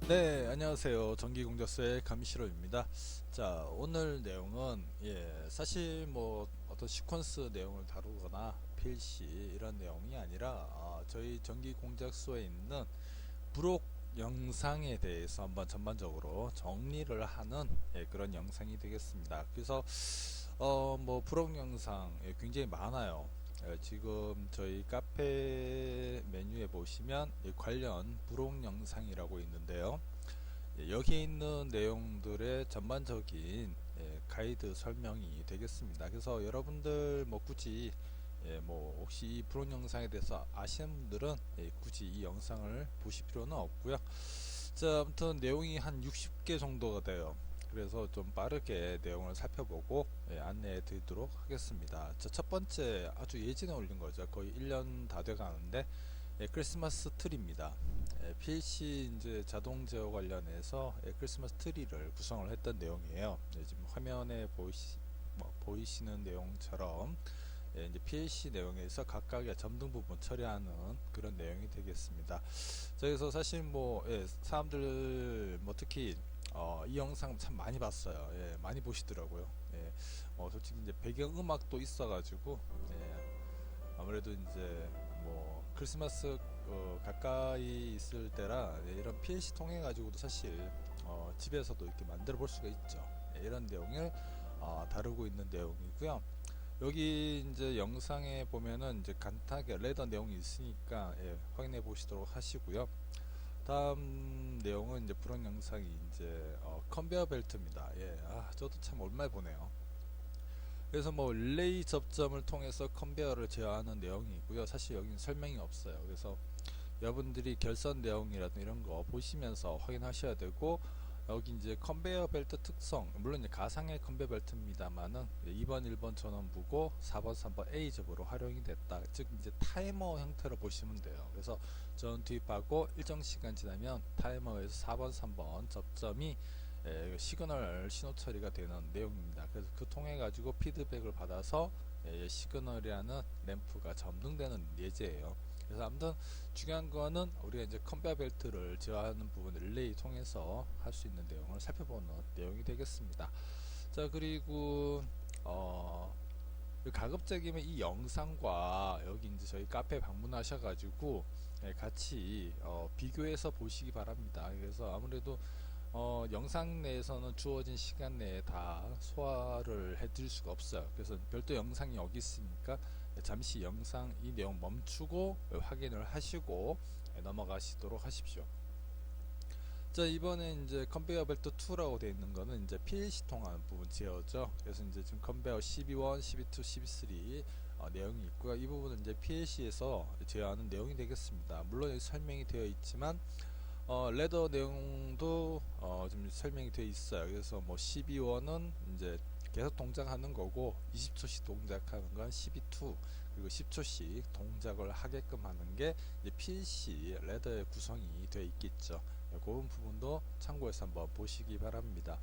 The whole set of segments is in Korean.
네, 안녕하세요. 전기공작소의 가미시로입니다. 자, 오늘 내용은 사실 뭐 어떤 시퀀스 내용을 다루거나 PLC 이런 내용이 아니라 저희 전기공작소에 있는 부록 영상에 대해서 한번 전반적으로 정리를 하는 그런 영상이 되겠습니다. 그래서 뭐 부록 영상 굉장히 많아요. 지금 저희 카페 메뉴에 보시면 관련 부록 영상이라고 있는데요. 여기 있는 내용들의 전반적인 가이드 설명이 되겠습니다. 그래서 여러분들 뭐 굳이 뭐 혹시 이 프로 영상에 대해서 아시는 분들은 굳이 이 영상을 보실 필요는 없고요. 자, 아무튼 내용이 한 60개 정도가 돼요. 그래서 좀 빠르게 내용을 살펴보고 안내해 드리도록 하겠습니다. 자, 첫 번째 아주 예전에 올린 거죠. 거의 1년 다 돼 가는데 크리스마스 트리입니다. PC 이제 자동 제어 관련해서 크리스마스 트리를 구성을 했던 내용이에요. 지금 화면에 보이시는 내용처럼 이제 PLC 내용에서 각각의 점등 부분 처리하는 그런 내용이 되겠습니다. 자, 그래서 사실 뭐 사람들 뭐 특히 이 영상 참 많이 봤어요. 많이 보시더라고요. 솔직히 이제 배경 음악도 있어가지고 아무래도 이제 뭐 크리스마스 가까이 있을 때라 이런 PLC 통해 가지고도 사실 집에서도 이렇게 만들어 볼 수가 있죠. 이런 내용을 다루고 있는 내용이고요. 여기 이제 영상에 보면은 이제 간단하게 레더 내용이 있으니까 확인해 보시도록 하시고요. 다음 내용은 이제 불원 영상이 이제 컨베어 벨트입니다. 저도 참 오랜만에 보네요. 그래서 뭐 릴레이 접점을 통해서 컨베어를 제어하는 내용이 있고요. 사실 여기는 설명이 없어요. 그래서 여러분들이 결선 내용이라든 이런 거 보시면서 확인하셔야 되고, 여기 이제 컨베이어 벨트 특성, 물론 이제 가상의 컨베이어 벨트입니다만은 2번 1번 전원부고 4번 3번 A접으로 활용이 됐다. 즉 이제 타이머 형태로 보시면 돼요. 그래서 전 투입하고 일정 시간 지나면 타이머에서 4번 3번 접점이 시그널 신호 처리가 되는 내용입니다. 그래서 그 통해 가지고 피드백을 받아서 시그널이라는 램프가 점등되는 예제예요. 그래서 아무튼 중요한 거는 우리가 이제 컨베어 벨트를 제어하는 부분 릴레이 통해서 할 수 있는 내용을 살펴보는 내용이 되겠습니다. 자, 그리고 가급적이면 이 영상과 여기 이제 저희 카페 방문하셔가지고 같이 비교해서 보시기 바랍니다. 그래서 아무래도 영상 내에서는 주어진 시간 내에 다 소화를 해드릴 수가 없어요. 그래서 별도 영상이 여기 있으니까 잠시 영상 이 내용 멈추고 확인을 하시고 넘어가시도록 하십시오. 자, 이번에 이제 컨베이어 벨트 2라고 되어 있는 거는 이제 PLC 통하는 부분 제어죠. 그래서 이제 지금 컨베이어 12원, 12, 12, 13 내용이 있고요. 이 부분은 이제 PLC에서 제어하는 내용이 되겠습니다. 물론 여기 설명이 되어 있지만 레더 내용도 좀 설명이 되어 있어요. 그래서 뭐 12원은 이제 계속 동작하는 거고 20초씩 동작하는 건 12, 그리고 10초씩 동작을 하게끔 하는 게 이제 PC 레더의 구성이 되어 있겠죠. 그런 부분도 참고해서 한번 보시기 바랍니다.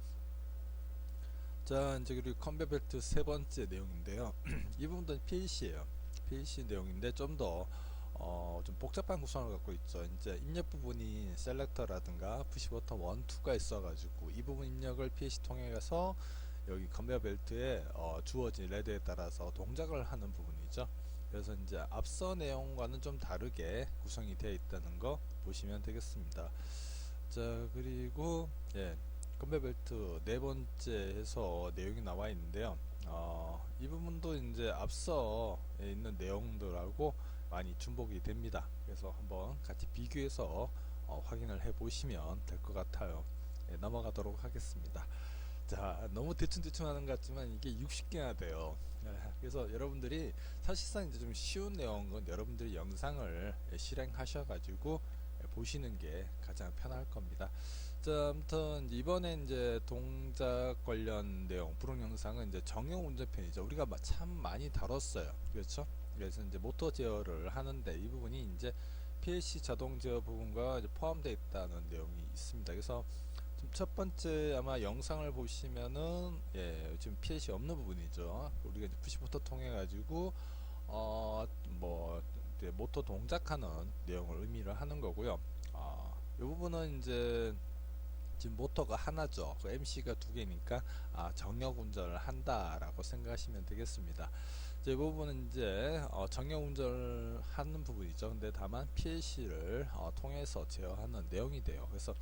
자, 이제 그리고 컨베 벨트 세 번째 내용인데요. 이 부분도 PLC예요. PLC 내용인데 좀 복잡한 구성을 갖고 있죠. 이제 입력 부분이 셀렉터라든가 푸시 버튼 1, 2가 있어가지고 이 부분 입력을 PLC 통해서 여기 컨베어 벨트에 주어진 레드에 따라서 동작을 하는 부분이죠. 그래서 이제 앞서 내용과는 좀 다르게 구성이 되어 있다는 거 보시면 되겠습니다. 자, 그리고 컨베어 벨트 네 번째 해서 내용이 나와 있는데요. 이 부분도 이제 앞서 있는 내용들하고 많이 중복이 됩니다. 그래서 한번 같이 비교해서 확인을 해 보시면 될 것 같아요. 넘어가도록 하겠습니다. 자, 너무 대충 하는 것 같지만 이게 60개나 돼요. 그래서 여러분들이 사실상 이제 좀 쉬운 내용은 여러분들이 영상을 실행하셔가지고 보시는 게 가장 편할 겁니다. 자, 아무튼 이번에 이제 동작 관련 내용, 부록 영상은 이제 정형 운전편이죠. 우리가 참 많이 다뤘어요. 그렇죠? 그래서 이제 모터 제어를 하는데 이 부분이 이제 PLC 자동 제어 부분과 이제 포함되어 있다는 내용이 있습니다. 그래서 첫 번째 아마 영상을 보시면은 지금 PLC 없는 부분이죠. 우리가 이제 푸시부터 통해 가지고 뭐 모터 동작하는 내용을 의미를 하는 거고요. 이 부분은 이제 지금 모터가 하나죠. 그 MC가 두 개니까 정역 운전을 한다라고 생각하시면 되겠습니다. 이 부분은 이제 정역 운전을 하는 부분이죠. 근데 다만 PLC를 통해서 제어하는 내용이 돼요. 그래서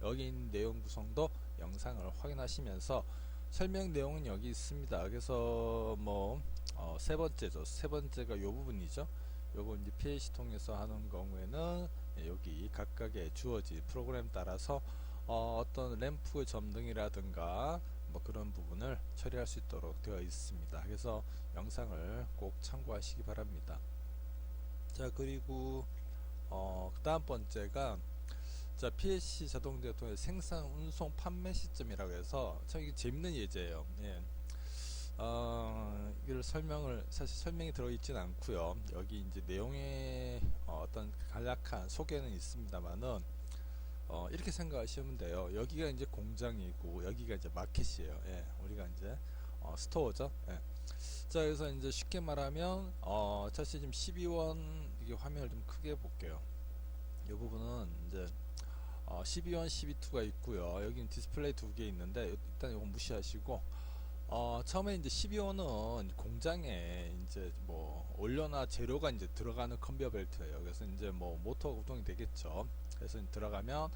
여기 있는 내용 구성도 영상을 확인하시면서 설명 내용은 여기 있습니다. 그래서 뭐 세 번째죠. 세 번째가 요 부분이죠. 요거 이제 PLC 통해서 하는 경우에는 여기 각각의 주어진 프로그램 따라서 어떤 램프의 점등이라든가 뭐 그런 부분을 처리할 수 있도록 되어 있습니다. 그래서 영상을 꼭 참고하시기 바랍니다. 자, 그리고 그 다음 번째가 PLC 자동제통의 생산, 운송, 판매 시점이라고 해서 참 이게 재밌는 예제예요. 예. 이걸 사실 설명이 들어있진 않고요. 여기 이제 내용에 어떤 간략한 소개는 있습니다만은 이렇게 생각하시면 돼요. 여기가 이제 공장이고 여기가 이제 마켓이에요. 예. 우리가 이제 스토어죠. 예. 자, 그래서 이제 쉽게 말하면 사실 지금 12원 이게 화면을 좀 크게 볼게요. 이 부분은 이제 12원, 12.2가 있고요. 여기는 디스플레이 두 개 있는데 일단 이건 무시하시고 처음에 이제 12호는 공장에 이제 뭐 원료나 재료가 이제 들어가는 컨베이어 벨트예요. 그래서 이제 뭐 모터가 구동이 되겠죠. 그래서 들어가면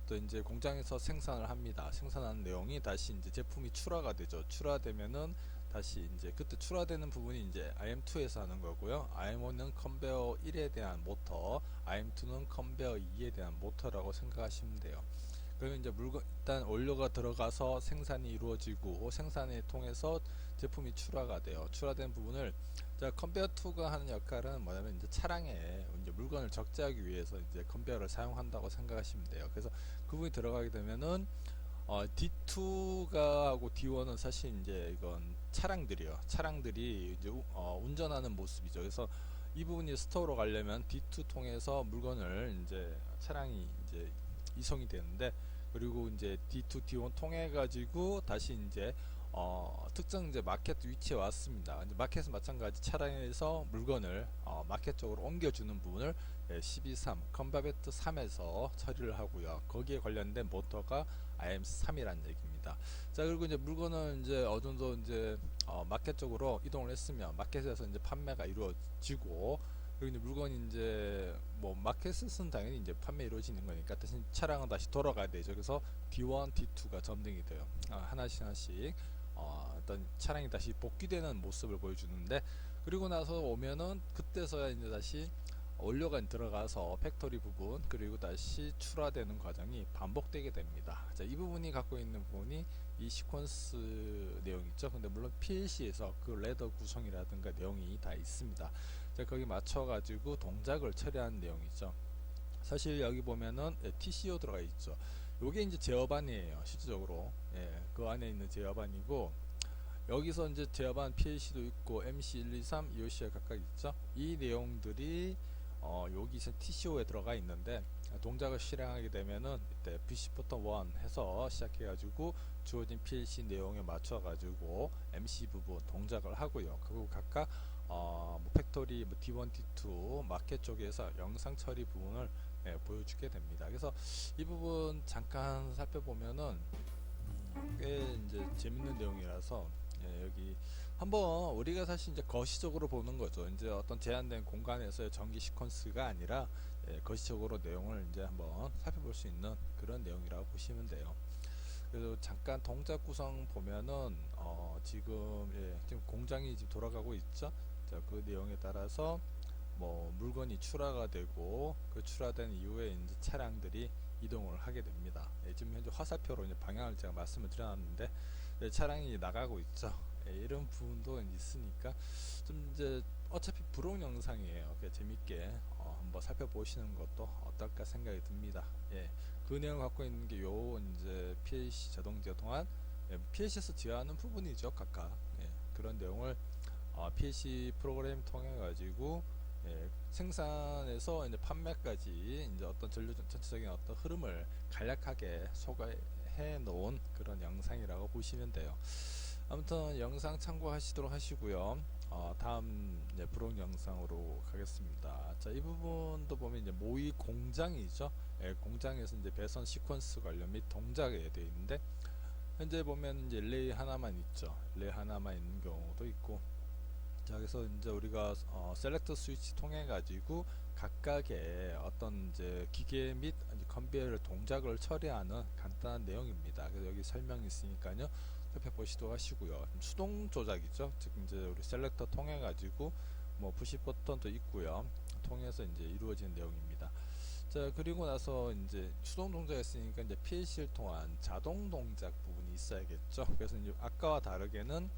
또 이제 공장에서 생산을 합니다. 생산하는 내용이 다시 이제 제품이 출하가 되죠. 출하되면은 다시 이제 그때 출하되는 부분이 이제 IM2에서 하는 거고요. IM1은 컨베이어 1에 대한 모터, IM2는 컨베이어 2에 대한 모터라고 생각하시면 돼요. 그러면 이제 일단 원료가 들어가서 생산이 이루어지고 생산을 통해서 제품이 출하가 돼요. 출하된 부분을 컨베이어 2가 하는 역할은 뭐냐면 이제 차량에 이제 물건을 적재하기 위해서 이제 컨베이어를 사용한다고 생각하시면 돼요. 그래서 그 부분이 들어가게 되면은 D2가 하고 D1은 사실 이제 이건 차량들이요. 차량들이 이제 운전하는 모습이죠. 그래서 이 부분이 스토어로 가려면 D2 통해서 물건을 이제 차량이 이제 이송이 되는데, 그리고 이제 D2, D1 통해 가지고 다시 이제 특정 이제 마켓 위치에 왔습니다. 이제 마켓은 마찬가지 차량에서 물건을 마켓 쪽으로 옮겨주는 부분을 12.3 컨바베트 3에서 처리를 하고요. 거기에 관련된 모터가 IM3이라는 얘기입니다. 자, 그리고 이제 물건은 이제 어느 정도 이제 마켓 쪽으로 이동을 했으면 마켓에서 이제 판매가 이루어지고, 그리고 이제 물건이 이제 뭐 마켓은 당연히 이제 판매 이루어지는 거니까 다시 차량은 다시 돌아가야 되죠. 그래서 D1, D2가 점등이 돼요. 하나씩 어떤 차량이 다시 복귀되는 모습을 보여주는데, 그리고 나서 오면은 그때서야 이제 다시 원료가 들어가서 팩토리 부분 그리고 다시 출하되는 과정이 반복되게 됩니다. 자, 이 부분이 갖고 있는 부분이 이 시퀀스 내용이 있죠. 근데 물론 PLC에서 그 레더 구성이라든가 내용이 다 있습니다. 자, 거기 맞춰 가지고 동작을 처리하는 내용이죠. 사실 여기 보면은 TCO 들어가 있죠. 요게 이제 제어반이에요. 실질적으로 그 안에 있는 제어반이고, 여기서 이제 제어반 PLC도 있고 MC123, EOC가 각각 있죠. 이 내용들이 여기서 TCO에 들어가 있는데, 동작을 실행하게 되면은 이때 V시부터 1 해서 시작해 가지고 주어진 PLC 내용에 맞춰 가지고 MC 부분 동작을 하고요. 그리고 각각 뭐 팩토리 뭐 D1, D2 마켓 쪽에서 영상 처리 부분을 보여주게 됩니다. 그래서 이 부분 잠깐 살펴보면은 꽤 이제 재밌는 내용이라서 여기 한번 우리가 사실 이제 거시적으로 보는 거죠. 이제 어떤 제한된 공간에서의 전기 시퀀스가 아니라 거시적으로 내용을 이제 한번 살펴볼 수 있는 그런 내용이라고 보시면 돼요. 그래서 잠깐 동작 구성 보면은 지금 공장이 지금 돌아가고 있죠. 자, 그 내용에 따라서 뭐 물건이 출하가 되고 그 출하된 이후에 이제 차량들이 이동을 하게 됩니다. 지금 현재 화살표로 이제 방향을 제가 말씀을 드렸는데 차량이 나가고 있죠. 이런 부분도 있으니까 좀 이제 어차피 브록 영상이에요. 재밌게 한번 살펴보시는 것도 어떨까 생각이 듭니다. 그 내용을 갖고 있는 게 요 이제 PLC 자동제어 동안 PLC에서 제어하는 부분이죠. 각각 그런 내용을 PLC 프로그램 통해 가지고 생산에서 이제 판매까지 이제 어떤 전체적인 어떤 흐름을 간략하게 소개해 놓은 그런 영상이라고 보시면 돼요. 아무튼 영상 참고하시도록 하시고요. 다음 이제 브록 영상으로 가겠습니다. 자, 이 부분도 보면 이제 모의 공장이죠. 예, 공장에서 이제 배선 시퀀스 관련 및 동작에 되어 있는데 현재 보면 이제 릴레이 하나만 있죠. 릴레이 하나만 있는 경우도 있고. 자, 그래서 이제 우리가 셀렉터 스위치 통해 가지고 각각의 어떤 이제 기계 및 컨베이어 동작을 처리하는 간단한 내용입니다. 그래서 여기 설명이 있으니까요. 살펴보시도록 하시고요. 수동 조작이죠. 즉 이제 우리 셀렉터 통해 가지고 뭐 푸시 버튼도 있고요. 통해서 이제 이루어지는 내용입니다. 자, 그리고 나서 이제 수동 동작이 있으니까 이제 PLC를 통한 자동 동작 부분이 있어야겠죠. 그래서 이제 아까와 다르게는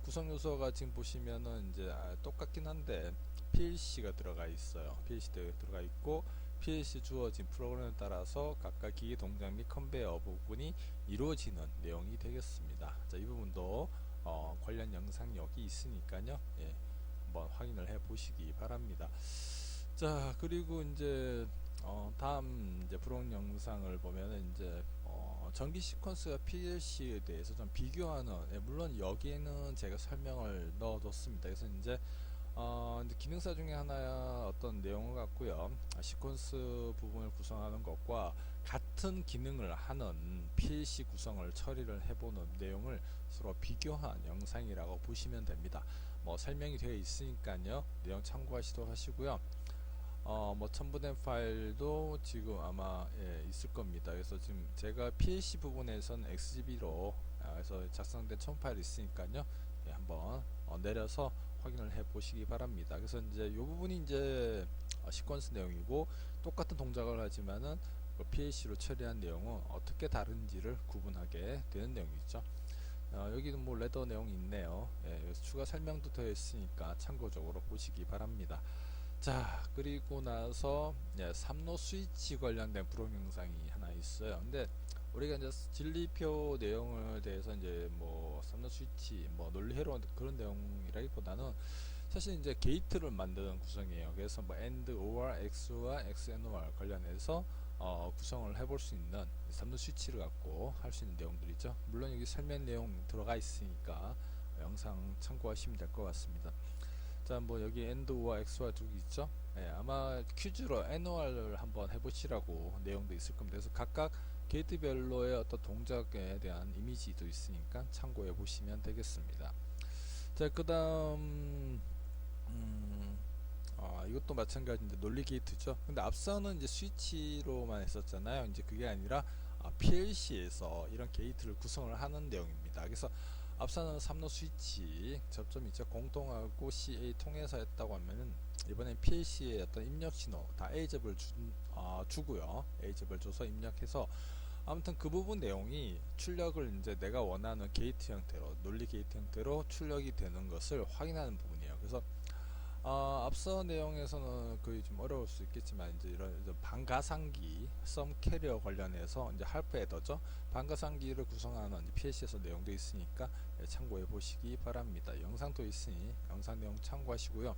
구성 요소가 지금 보시면은 이제 똑같긴 한데 PLC가 들어가 있어요. PLC가 들어가 있고 PLC 주어진 프로그램에 따라서 각각 기계 동작 및 컨베이어 부분이 이루어지는 내용이 되겠습니다. 자, 이 부분도 관련 영상이 여기 있으니까요. 예, 한번 확인을 해 보시기 바랍니다. 자, 그리고 이제 다음 이제 브록 영상을 보면은 이제 전기 시퀀스와 PLC에 대해서 좀 비교하는, 예, 물론 여기에는 제가 설명을 넣어뒀습니다. 그래서 이제 기능사 중에 하나야 어떤 내용을 갖고요, 시퀀스 부분을 구성하는 것과 같은 기능을 하는 PLC 구성을 처리를 해보는 내용을 서로 비교한 영상이라고 보시면 됩니다. 뭐 설명이 되어 있으니까요, 내용 참고하시도록 하시고요. 뭐 첨부된 파일도 지금 아마 있을 겁니다. 그래서 지금 제가 PLC 부분에선 XGB로 해서 작성된 첨부 파일이 있으니까요. 예, 한번 내려서 확인을 해 보시기 바랍니다. 그래서 이제 이 부분이 이제 시퀀스 내용이고 똑같은 동작을 하지만은 PLC로 처리한 내용은 어떻게 다른지를 구분하게 되는 내용이죠. 여기는 뭐 레더 내용이 있네요. 예, 그래서 추가 설명도 되어 있으니까 참고적으로 보시기 바랍니다. 자, 그리고 나서 3로 스위치 관련된 브록 영상이 하나 있어요. 근데 우리가 이제 진리표 내용에 대해서 이제 뭐 3로 스위치 뭐 논리회로 그런 내용이라기보다는 사실 이제 게이트를 만드는 구성이에요. 그래서 뭐 AND, OR, XOR, XNOR 관련해서 구성을 해볼 수 있는 3로 스위치를 갖고 할 수 있는 내용들이죠. 물론 여기 설명 내용 들어가 있으니까 영상 참고하시면 될 것 같습니다. 자, 뭐 여기 AND, OR, XOR 두 개 있죠. 예, 아마 퀴즈로 NOR을 한번 해보시라고 내용도 있을 겁니다. 그래서 각각 게이트별로의 어떤 동작에 대한 이미지도 있으니까 참고해 보시면 되겠습니다. 자, 그 다음 이것도 마찬가지인데 논리 게이트죠. 근데 앞서는 이제 스위치로만 했었잖아요. 이제 그게 아니라 PLC에서 이런 게이트를 구성을 하는 내용입니다. 그래서 앞서는 3로 스위치 접점이 있죠. 공통하고 CA 통해서 했다고 하면은 이번엔 PLC의 어떤 입력 신호 다 A접을 주고요. A접을 줘서 입력해서 아무튼 그 부분 내용이 출력을 이제 내가 원하는 게이트 형태로, 논리 게이트 형태로 출력이 되는 것을 확인하는 부분이에요. 그래서 앞서 내용에서는 거의 좀 어려울 수 있겠지만 이제 이런 반가상기 썸 캐리어 관련해서 이제 할프 에더죠. 반가상기를 구성하는 PLC에서 내용도 있으니까 참고해 보시기 바랍니다. 영상도 있으니 영상 내용 참고하시고요.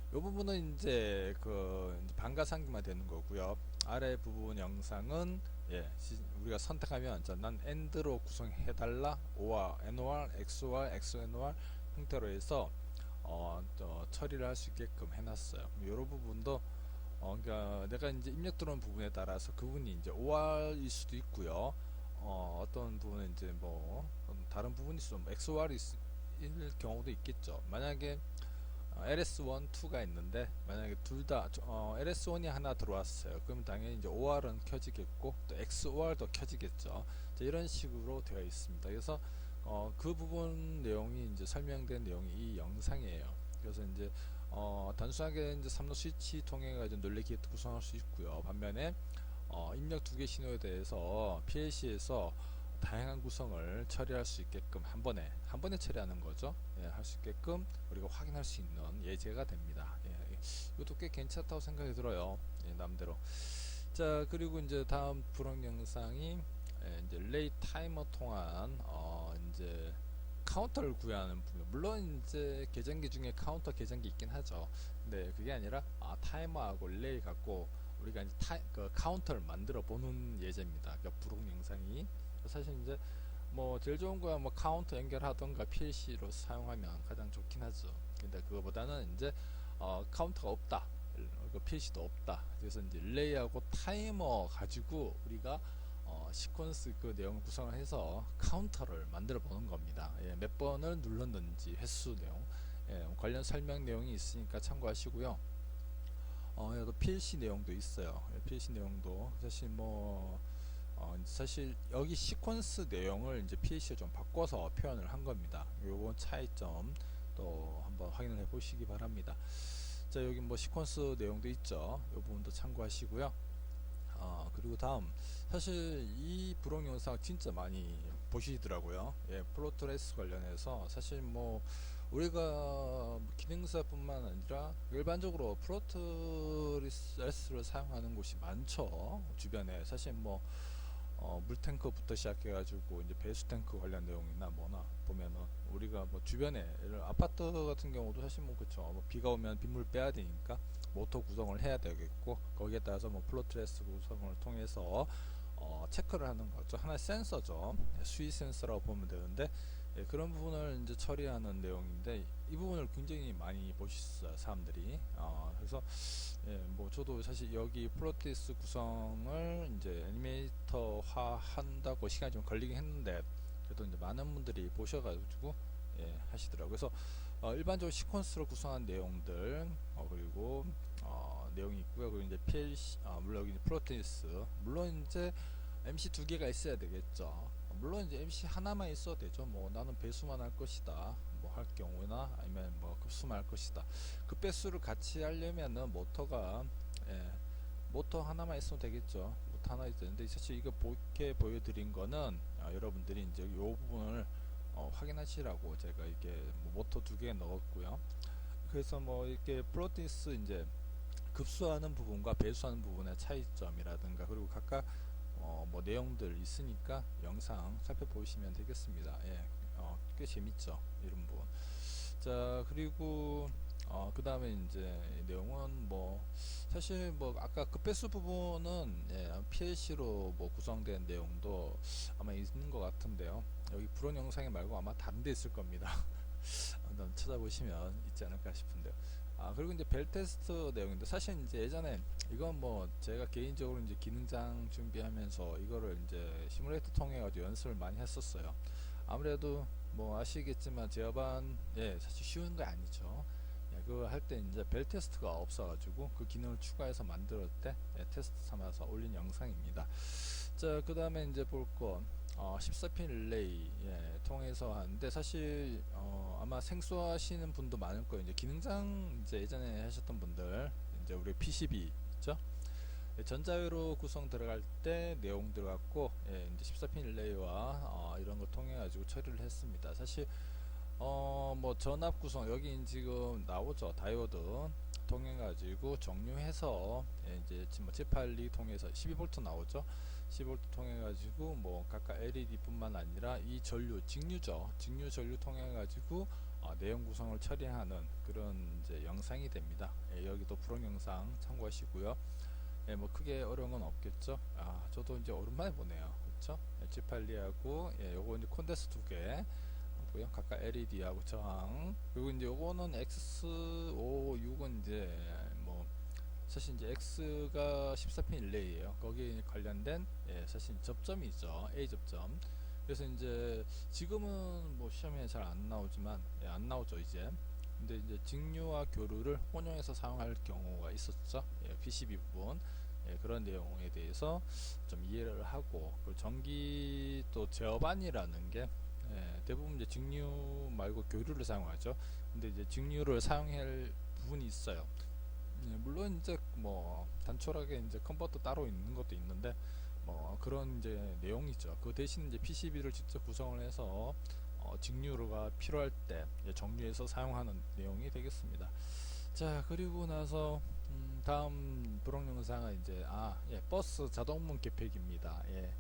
이 부분은 이제 이제 반가상기만 되는 거고요. 아래 부분 영상은 우리가 선택하면 난 AND로 구성해달라, OR, NOR, XOR, XNOR 형태로 해서 처리를 할 수 있게끔 해놨어요. 이런 부분도 그러니까 내가 이제 입력 들어온 부분에 따라서 그 부분이 이제 OR일 수도 있고요. 어떤 부분은 이제 뭐 다른 부분이 있어, 뭐 XOR일 경우도 있겠죠. 만약에 LS1, 2가 있는데 만약에 둘 다 LS1이 하나 들어왔어요. 그럼 당연히 이제 OR은 켜지겠고 또 XOR도 켜지겠죠. 이런 식으로 되어 있습니다. 그래서 그 부분 내용이 이제 설명된 내용이 이 영상이에요. 그래서 이제 단순하게 이제 3로 스위치 통해 가지고 논리 게이트 구성할 수 있고요. 반면에 입력 두 개 신호에 대해서 PLC에서 다양한 구성을 처리할 수 있게끔 한 번에 처리하는 거죠. 예, 할 수 있게끔 우리가 확인할 수 있는 예제가 됩니다. 이것도 꽤 괜찮다고 생각이 들어요. 남대로. 자, 그리고 이제 다음 브록 영상이 이제 릴레이 타이머 통한 이제 카운터를 구현하는 부분. 물론 이제 계정기 중에 카운터 계정기 있긴 하죠. 근데 그게 아니라 타이머하고 릴레이 갖고 우리가 이제 카운터를 만들어 보는 예제입니다. 그러니까 브록 영상이 사실 이제 뭐 제일 좋은 거야 뭐 카운터 연결하던가 PLC로 사용하면 가장 좋긴 하죠. 근데 그거보다는 이제 카운터가 없다, 그 PLC도 없다. 그래서 이제 릴레이하고 타이머 가지고 우리가 시퀀스 그 내용을 구성을 해서 카운터를 만들어 보는 겁니다. 예, 몇 번을 눌렀는지 횟수 내용, 예, 관련 설명 내용이 있으니까 참고하시고요. 여기 PLC 내용도 있어요. 예, PLC 내용도 사실 뭐 사실 여기 시퀀스 내용을 이제 PLC에 좀 바꿔서 표현을 한 겁니다. 요번 차이점 또 한번 확인을 해 보시기 바랍니다. 자, 여기 뭐 시퀀스 내용도 있죠. 이 부분도 참고하시고요. 그리고 다음, 사실 이 브록 영상 진짜 많이 보시더라고요. 예, 플로트레스 관련해서 사실 뭐 우리가 기능사뿐만 아니라 일반적으로 플로트레스를 사용하는 곳이 많죠. 주변에 사실 뭐 물탱크부터 시작해가지고 이제 배수탱크 관련 내용이나 뭐나 보면은 우리가 뭐 주변에 아파트 같은 경우도 사실 뭐 그쵸, 뭐 비가 오면 빗물 빼야 되니까 모터 구성을 해야 되겠고, 거기에 따라서 뭐 플로트레스 구성을 통해서 체크를 하는 거죠. 하나의 센서죠. 수위 센서라고 보면 되는데, 예, 그런 부분을 이제 처리하는 내용인데 이 부분을 굉장히 많이 보셨어요, 사람들이. 그래서 예, 뭐 저도 사실 여기 플로티스 구성을 이제 애니메이터화 한다고 시간이 좀 걸리긴 했는데 그래도 이제 많은 분들이 보셔가지고 예, 하시더라고요. 그래서 일반적으로 시퀀스로 구성한 내용들, 그리고 내용이 있고요. 그리고 이제 PLC, 물론 여기 플로티스, 물론 이제 MC 두 개가 있어야 되겠죠. 물론 이제 MC 하나만 있어도 되죠. 뭐 나는 배수만 할 것이다, 뭐 할 경우나 아니면 뭐 급수만 할 것이다. 그 배수를 같이 하려면은 모터가, 예, 모터 하나만 있으면 되겠죠. 모터 하나 있어야 되는데 사실 이거 이렇게 보여드린 거는 여러분들이 이제 요 부분을 확인하시라고 제가 이렇게 뭐 모터 두 개 넣었고요. 그래서 뭐 이렇게 플로티스 이제 급수하는 부분과 배수하는 부분의 차이점이라든가, 그리고 각각 뭐 내용들 있으니까 영상 살펴보시면 되겠습니다. 예, 꽤 재밌죠, 이런 부분. 자, 그리고 그 다음에 이제 내용은 뭐 사실 뭐 아까 급배수 부분은 예, PLC로 뭐 구성된 내용도 아마 있는 것 같은데요. 여기 불온 영상에 말고 아마 다른 데 있을 겁니다. 한번 찾아보시면 있지 않을까 싶은데요. 그리고 이제 벨 테스트 내용인데 사실 이제 예전에 이건 뭐 제가 개인적으로 이제 기능장 준비하면서 이거를 이제 시뮬레이터 통해 가지고 연습을 많이 했었어요. 아무래도 뭐 아시겠지만 제어반, 예, 사실 쉬운 거 아니죠. 예, 그거 할 때 이제 벨 테스트가 없어가지고 그 기능을 추가해서 만들 때 예, 테스트 삼아서 올린 영상입니다. 자, 그 다음에 이제 볼거 14핀 릴레이, 예, 통해서 하는데 사실 아마 생소하시는 분도 많을 거예요. 이제 기능장 이제 예전에 하셨던 분들, 이제 우리 PCB 있죠? 예, 전자회로 구성 들어갈 때 내용 들어갔고, 예, 이제 14핀 릴레이와 이런 거 통해 가지고 처리를 했습니다. 사실 뭐 전압 구성 여기 지금 나오죠. 다이오드 통해 가지고 정류해서, 예, 이제 지금 뭐 J82 통해서 12V 나오죠. 12V 통해 가지고 뭐 각각 LED 뿐만 아니라 이 전류, 직류죠. 직류 전류 통해 가지고 내용 구성을 처리하는 그런 이제 영상이 됩니다. 예, 여기도 브록 영상 참고하시고요. 예, 뭐 크게 어려운 건 없겠죠. 저도 이제 오랜만에 보네요. 그렇죠? G82하고, 예, 요거 이제 콘덴서 두 개 하고요. 각각 LED하고 저항. 그리고 이제 요거는 X56은 이제 뭐 사실 이제 X가 14핀 릴레이예요. 거기에 관련된, 예, 사실 접점이 있죠. A 접점. 그래서 이제 지금은 뭐 시험에 잘 안 나오지만, 예, 안 나오죠 이제. 근데 이제 직류와 교류를 혼용해서 사용할 경우가 있었죠. 예, PCB 부분. 예, 그런 내용에 대해서 좀 이해를 하고, 그 전기 또 제어반이라는 게, 예, 대부분 이제 직류 말고 교류를 사용하죠. 근데 이제 직류를 사용할 부분이 있어요. 예, 물론 이제 뭐 단촐하게 이제 컨버터 따로 있는 것도 있는데 뭐 그런 이제 내용이죠. 그 대신 이제 PCB를 직접 구성을 해서 직류가 필요할 때 정류해서 사용하는 내용이 되겠습니다. 자, 그리고 나서 다음 브록 영상은 이제 예, 버스 자동문 개폐기입니다. 예.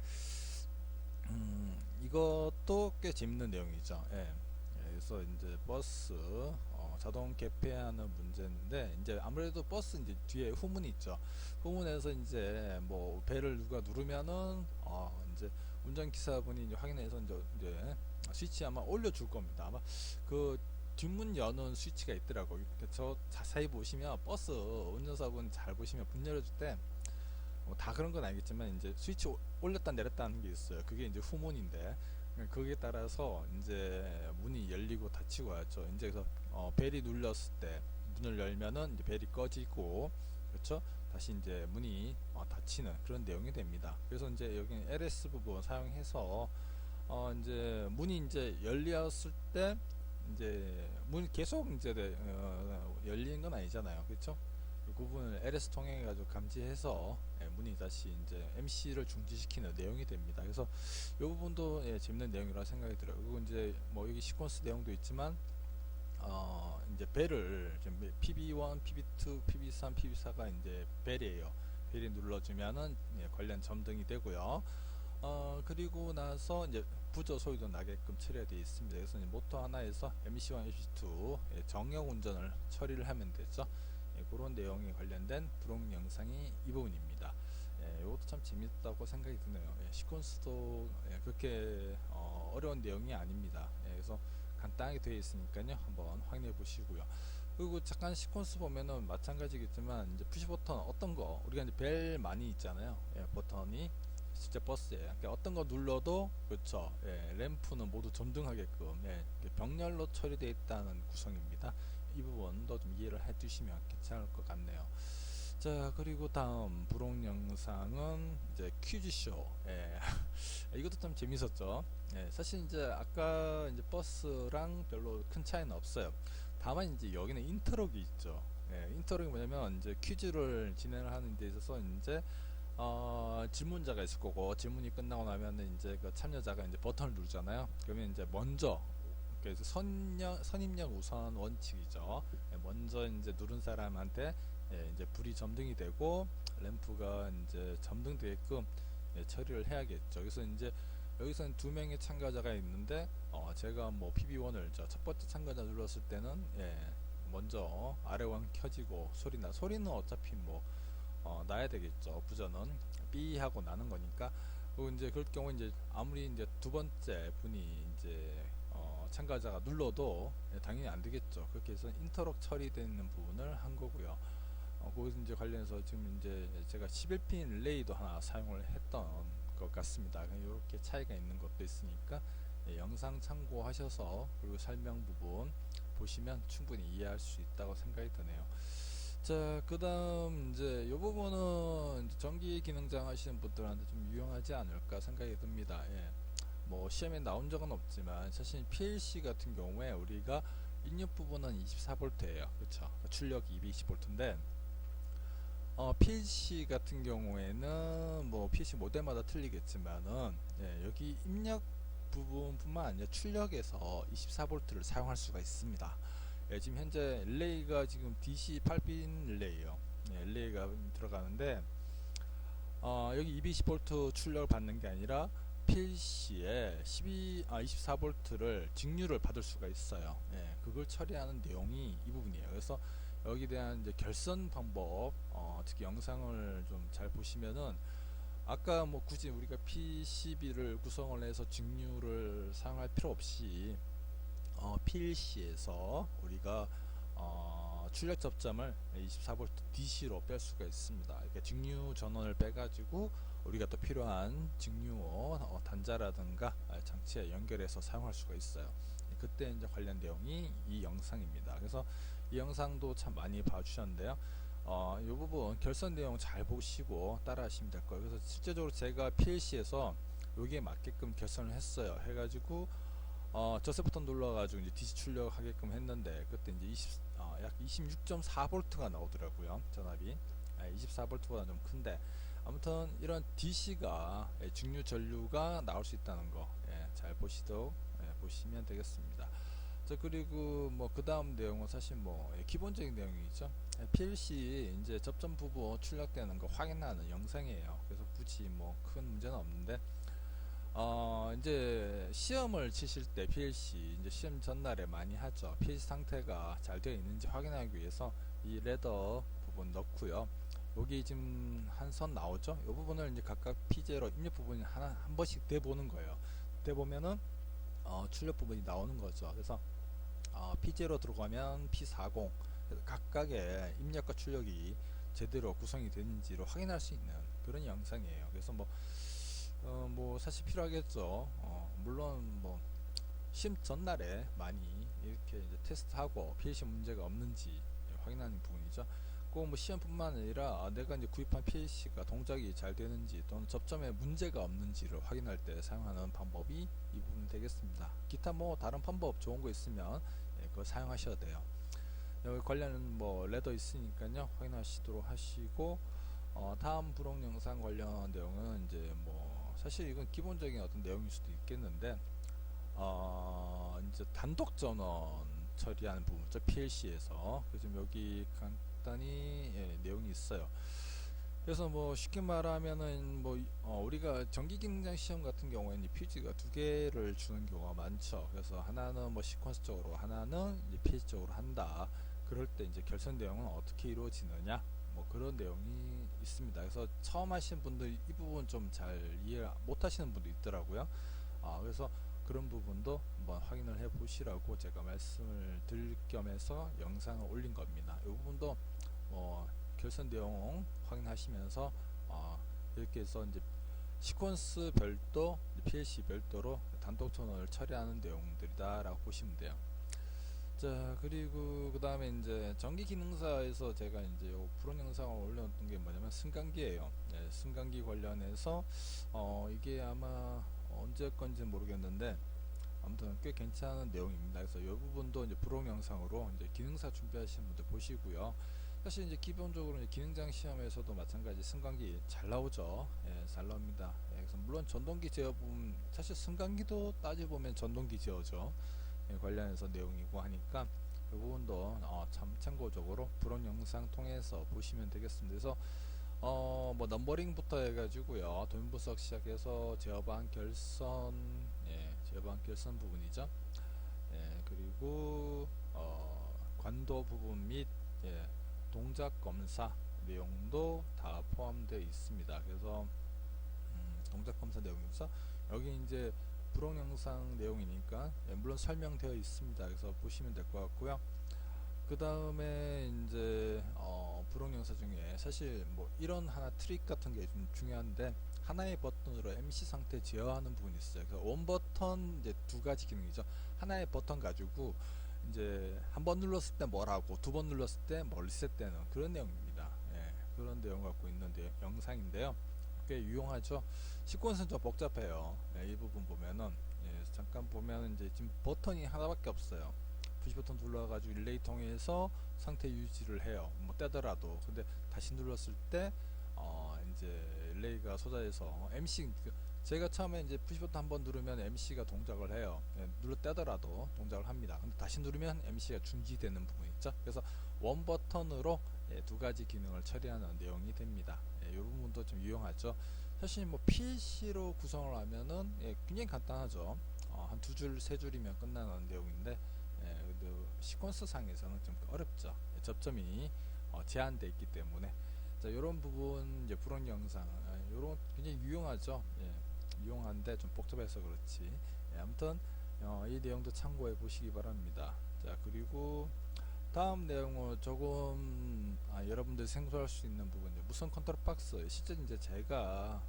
이것도 꽤 재밌는 내용이죠. 예. 예, 그래서 이제 버스 자동 개폐하는 문제인데, 이제 아무래도 버스 이제 뒤에 후문이 있죠. 후문에서 이제 뭐 벨을 누가 누르면은 이제 운전기사분이 이제 확인해서 이제 스위치 아마 올려줄 겁니다. 아마 그 뒷문 여는 스위치가 있더라고요. 저 자세히 보시면 버스 운전사분 잘 보시면 문 열어줄 때 다 그런 건 아니겠지만 이제 스위치 올렸다 내렸다 하는 게 있어요. 그게 이제 후문인데 거기에 따라서 이제 문이 열리고 닫히고 하죠. 이제 그래서 벨이 눌렸을 때 문을 열면은 이제 벨이 꺼지고, 그렇죠? 다시 이제 문이 닫히는 그런 내용이 됩니다. 그래서 이제 여기 LS 부분 사용해서 이제 문이 이제 열렸을 때 이제 문이 계속 이제 열리는 건 아니잖아요, 그렇죠? 그 부분을 LS 통해 가지고 감지해서 문이 다시 이제 MC를 중지시키는 내용이 됩니다. 그래서 이 부분도 재밌는 내용이라고 생각이 들어요. 그리고 이제 뭐 여기 시퀀스 내용도 있지만 이제 벨을 PB1, PB2, PB3, PB4가 이제 벨이에요. 벨이 눌러주면은 관련 점등이 되고요. 그리고 나서 이제 부저 소리도 나게끔 처리되어 있습니다. 그래서 이제 모터 하나에서 MC1, MC2 정역 운전을 처리를 하면 되죠. 그런 내용에 관련된 브록 영상이 이 부분입니다. 이것도 참 재밌다고 생각이 드네요. 시퀀스도 그렇게 어려운 내용이 아닙니다. 그래서 간단하게 되어 있으니까요, 한번 확인해 보시고요. 그리고 잠깐 시퀀스 보면은 마찬가지겠지만 이제 푸시 버튼 어떤 거 우리가 이제 벨 많이 있잖아요. 버튼이 실제 버스에 그러니까 어떤 거 눌러도 그렇죠. 램프는 모두 점등하게끔 병렬로 처리되어 있다는 구성입니다. 이 부분도 좀 이해를 해 두시면 괜찮을 것 같네요. 자, 그리고 다음 브록 영상은 이제 퀴즈쇼. 이것도 참 재밌었죠. 사실 이제 아까 이제 버스랑 별로 큰 차이는 없어요. 다만 이제 여기는 인터럭이 있죠. 인터럭이 뭐냐면 이제 퀴즈를 진행을 하는 데 있어서 이제 질문자가 있을 거고, 질문이 끝나고 나면은 이제 그 참여자가 이제 버튼을 누르잖아요. 그러면 이제 먼저, 그래서 선입력 우선 원칙이죠. 먼저 이제 누른 사람한테 이제 불이 점등이 되고 램프가 이제 점등되게끔 처리를 해야겠죠. 그래서 이제 여기서는 두 명의 참가자가 있는데 제가 뭐 PB1을 첫 번째 참가자 눌렀을 때는 먼저 아래왕 켜지고 소리는 어차피 뭐 나야 되겠죠. 부저는 삐 하고 나는 거니까. 그리고 이제 그럴 경우 이제 아무리 이제 두 번째 분이 이제 참가자가 눌러도 당연히 안 되겠죠. 그렇게 해서 인터럭 처리되는 부분을 한 거고요. 거기서 이제 관련해서 지금 이제 제가 11핀 릴레이도 하나 사용을 했던 것 같습니다. 이렇게 차이가 있는 것도 있으니까 영상 참고하셔서 그리고 설명 부분 보시면 충분히 이해할 수 있다고 생각이 드네요. 자, 그 다음 이제 이 부분은 이제 전기 기능장 하시는 분들한테 좀 유용하지 않을까 생각이 듭니다. 뭐 시험에 나온 적은 없지만 사실 PLC 같은 경우에 우리가 인력 부분은 24V예요. 그렇죠? 출력이 220V인데 PLC 같은 경우에는 뭐 PLC 모델마다 틀리겠지만은 여기 입력 부분뿐만 아니라 출력에서 24V를 사용할 수가 있습니다. 지금 현재 릴레이가 지금 DC 8핀 릴레이에요. 릴레이가 들어가는데 여기 220V 출력을 받는 게 아니라 PLC에 24V를 직류를 받을 수가 있어요. 그걸 처리하는 내용이 이 부분이에요. 그래서 여기에 대한 이제 결선 방법, 특히 영상을 좀 잘 보시면은 아까 뭐 굳이 우리가 PCB를 구성을 해서 직류를 사용할 필요 없이 PLC에서 우리가 출력 접점을 24V DC로 뺄 수가 있습니다. 이렇게 직류 전원을 빼가지고 우리가 또 필요한 직류 단자라든가 장치에 연결해서 사용할 수가 있어요. 그때 이제 관련 내용이 이 영상입니다. 그래서 이 영상도 참 많이 봐주셨는데요. 이 부분 결선 내용 잘 보시고 따라 하시면 될 거예요. 그래서 실제적으로 제가 PLC에서 여기에 맞게끔 결선을 했어요. 해가지고 저세 버튼 눌러가지고 이제 DC 출력하게끔 했는데 그때 이제 약 26.4V가 나오더라고요. 전압이 24V보다 좀 큰데 아무튼 이런 DC가 직류 전류가 나올 수 있다는 거 잘 보시면 되겠습니다. 자, 그리고 뭐 그 다음 내용은 사실 뭐 기본적인 내용이죠. PLC 이제 접점 부분 출력되는 거 확인하는 영상이에요. 그래서 굳이 뭐 큰 문제는 없는데 이제 시험을 치실 때 PLC 이제 시험 전날에 많이 하죠. PLC 상태가 잘 되어 있는지 확인하기 위해서 이 레더 부분 넣고요. 여기 지금 한 선 나오죠? 이 부분을 이제 각각 P0 입력 부분이 한 번씩 대보는 거예요. 대보면은 출력 부분이 나오는 거죠. 그래서 P0 들어가면 P40 각각의 입력과 출력이 제대로 구성이 되는지를 확인할 수 있는 그런 영상이에요. 그래서 뭐 사실 필요하겠죠. 물론 뭐 시험 전날에 많이 이렇게 이제 테스트하고 PLC 문제가 없는지 확인하는 부분이죠. 꼭 뭐 시험뿐만 아니라 내가 이제 구입한 PLC가 동작이 잘 되는지 또는 접점에 문제가 없는지를 확인할 때 사용하는 방법이 이 부분 되겠습니다. 기타 뭐 다른 방법 좋은 거 있으면 그거 사용하셔도 돼요. 여기 관련 뭐 레더 있으니까요 확인하시도록 하시고 다음 부록 영상 관련 내용은 이제 뭐 사실 이건 기본적인 어떤 내용일 수도 있겠는데 이제 단독 전원 처리하는 부분죠. PLC에서 좀 여기 간단히 내용이 있어요. 그래서 뭐 쉽게 말하면은 뭐 우리가 전기기능장 시험 같은 경우에는 퓨즈가 두 개를 주는 경우가 많죠. 그래서 하나는 뭐 시퀀스적으로 하나는 이제 PLC적으로 한다. 그럴 때 이제 결선 내용은 어떻게 이루어지느냐 뭐 그런 내용이 있습니다. 그래서 처음 하시는 분들 이 부분 좀 잘 이해 못 하시는 분도 있더라고요. 그래서 그런 부분도 한번 확인을 해 보시라고 제가 말씀을 드릴 겸해서 영상을 올린 겁니다. 이 부분도 결선 내용 확인하시면서 이렇게 해서 이제 시퀀스 별도, PLC 별도로 단독 전원을 처리하는 내용들이다 라고 보시면 돼요. 자, 그리고 그 다음에 이제 전기 기능사에서 제가 이제 요 프로 영상을 올려놓은 게 뭐냐면 승강기예요. 네, 승강기 관련해서 이게 아마 언제 건지 모르겠는데 아무튼 꽤 괜찮은 내용입니다. 그래서 이 부분도 이제 프로 영상으로 이제 기능사 준비하시는 분들 보시고요. 사실 이제 기본적으로 이제 기능장 시험에서도 마찬가지 승강기 잘 나오죠. 예, 잘 나옵니다. 그래서 물론 전동기 제어 부분 사실 승강기도 따져보면 전동기 제어죠. 관련해서 내용이고 하니까 이 부분도 참 참고적으로 브론 영상 통해서 보시면 되겠습니다. 그래서 뭐 넘버링부터 해가지고요 도면분석 시작해서 제어방 결선, 제어방 결선 부분이죠. 그리고 관도 부분 및 동작 검사 내용도 다 포함되어 있습니다. 그래서 동작 검사 내용에서 여기 이제 브록 영상 내용이니까 물론 설명되어 있습니다. 그래서 보시면 될 것 같고요. 그 다음에 이제 브록 영상 중에 사실 뭐 이런 하나 트릭 같은 게 좀 중요한데 하나의 버튼으로 MC 상태 제어하는 부분이 있어요. 그래서 원 버튼 이제 두 가지 기능이죠. 하나의 버튼 가지고 이제 한 번 눌렀을 때 뭐라고 두 번 눌렀을 때 뭐 리셋되는 그런 내용입니다. 그런 내용 갖고 있는 영상인데요. 꽤 유용하죠. 시퀀스는 좀 복잡해요. 이 부분 보면은 잠깐 보면 이제 지금 버튼이 하나밖에 없어요. 푸시 버튼 눌러가지고 릴레이 통해서 상태 유지를 해요. 뭐 떼더라도. 근데 다시 눌렀을 때 이제 릴레이가 소자에서 MC 제가 처음에 이제 푸시 버튼 한번 누르면 MC가 동작을 해요. 눌러 떼더라도 동작을 합니다. 근데 다시 누르면 MC가 중지되는 부분이 있죠. 그래서 원 버튼으로 두 가지 기능을 처리하는 내용이 됩니다. 이 부분도 좀 유용하죠. 사실 뭐 PLC로 구성을 하면은 굉장히 간단하죠. 한 두 줄, 세 줄이면 끝나는 내용인데 근데 시퀀스 상에서는 좀 어렵죠. 접점이 제한되어 있기 때문에 자, 이런 부분 이제 브록 영상 요런 굉장히 유용하죠. 유용한데 좀 복잡해서 그렇지. 아무튼 이 내용도 참고해 보시기 바랍니다. 자, 그리고 다음 내용은 조금 여러분들이 생소할 수 있는 부분, 무선 컨트롤 박스. 실제 이제 제가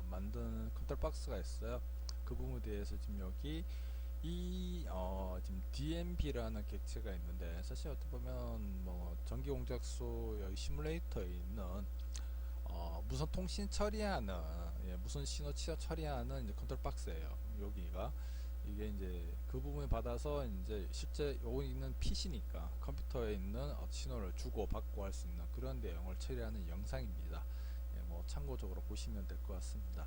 만든 컨트롤 박스가 있어요. 그 부분에 대해서 지금 여기 지금 DMB라는 객체가 있는데 사실 어떻게 보면 뭐 전기 공작소 여기 시뮬레이터에 있는 무선 통신 처리하는 무선 신호 처리하는 이제 컨트롤 박스예요. 여기가 이게 이제 그 부분을 받아서 이제 실제 여기 있는 PC니까 컴퓨터에 있는 신호를 주고 받고 할 수 있는 그런 내용을 처리하는 영상입니다. 뭐 참고적으로 보시면 될 것 같습니다.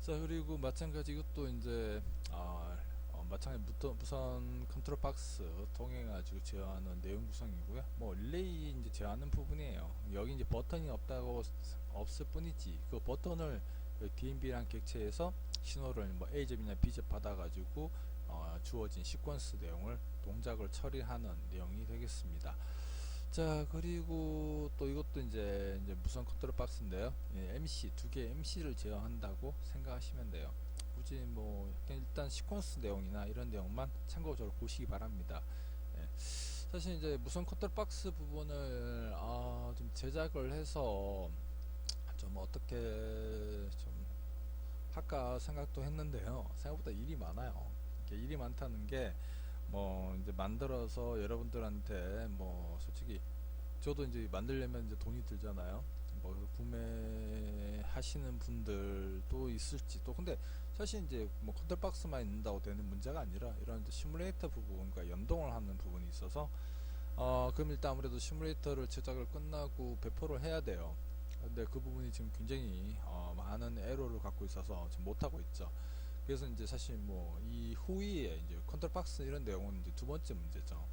자, 그리고 마찬가지 이것도 이제 마찬가지 무선 컨트롤 박스 통해 가지고 제어하는 내용 구성이고요. 뭐 릴레이 이제 제어하는 부분이에요. 여기 이제 버튼이 없을 뿐이지 그 버튼을 DMB랑 객체에서 신호를 뭐 A점이나 B점 받아가지고 주어진 시퀀스 내용을 동작을 처리하는 내용이 되겠습니다. 자, 그리고 또 이것도 이제 무선 컨트롤 박스인데요. 예, MC 두 개 MC를 제어한다고 생각하시면 돼요. 굳이 뭐 그냥 일단 시퀀스 내용이나 이런 내용만 참고적으로 보시기 바랍니다. 예, 사실 이제 무선 컨트롤 박스 부분을 좀 제작을 해서 좀 어떻게 좀 할까 생각도 했는데요. 생각보다 일이 많아요. 이렇게 일이 많다는 게 뭐 이제 만들어서 여러분들한테 뭐 솔직히 저도 이제 만들려면 이제 돈이 들잖아요. 뭐 구매하시는 분들도 있을지 또 근데 사실 이제 뭐 컨트롤 박스만 있는다고 되는 문제가 아니라 이런 이제 시뮬레이터 부분과 연동을 하는 부분이 있어서 그럼 일단 아무래도 시뮬레이터를 제작을 끝나고 배포를 해야 돼요. 근데 그 부분이 지금 굉장히 많은 에러를 갖고 있어서 지금 못하고 있죠. 그래서 이제 사실 뭐 이 후위에 이제 컨트롤 박스 이런 내용은 이제 두 번째 문제죠.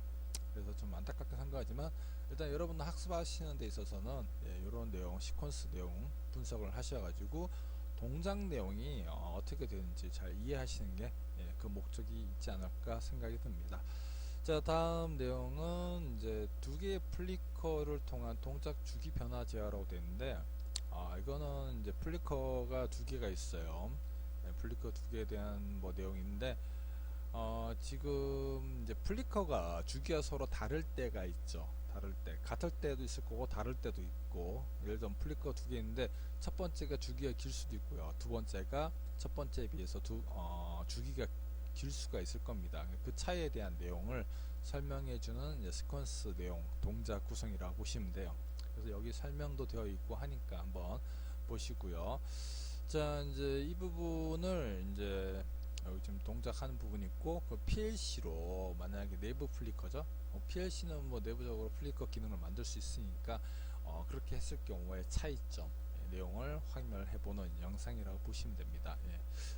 그래서 좀 안타깝게 생각하지만 일단 여러분들 학습하시는 데 있어서는 이런 내용 시퀀스 내용 분석을 하셔가지고 동작 내용이 떻게 되는지 잘 이해하시는 게 그 목적이 있지 않을까 생각이 듭니다. 자, 다음 내용은 이제 두 개의 플리커를 통한 동작 주기 변화 제어라고 되어 있는데 이거는 이제 플리커가 두 개가 있어요. 플리커 두 개에 대한 뭐 내용인데 지금 이제 플리커가 주기가 서로 다를 때가 있죠. 다를 때 같을 때도 있을 거고 다를 때도 있고 예를 들면 플리커 두 개 있는데 첫 번째가 주기가 길 수도 있고요. 두 번째가 첫 번째에 비해서 주기가 길 수가 있을 겁니다. 그 차이에 대한 내용을 설명해 주는 시퀀스 내용 동작 구성이라고 보시면 돼요. 그래서 여기 설명도 되어 있고 하니까 한번 보시고요. 자, 이제 이 부분을 이제 여기 지금 동작하는 부분이 있고 그 PLC로 만약에 내부 플리커죠. PLC는 뭐 내부적으로 플리커 기능을 만들 수 있으니까 그렇게 했을 경우의 차이점 내용을 확인을 해보는 영상이라고 보시면 됩니다.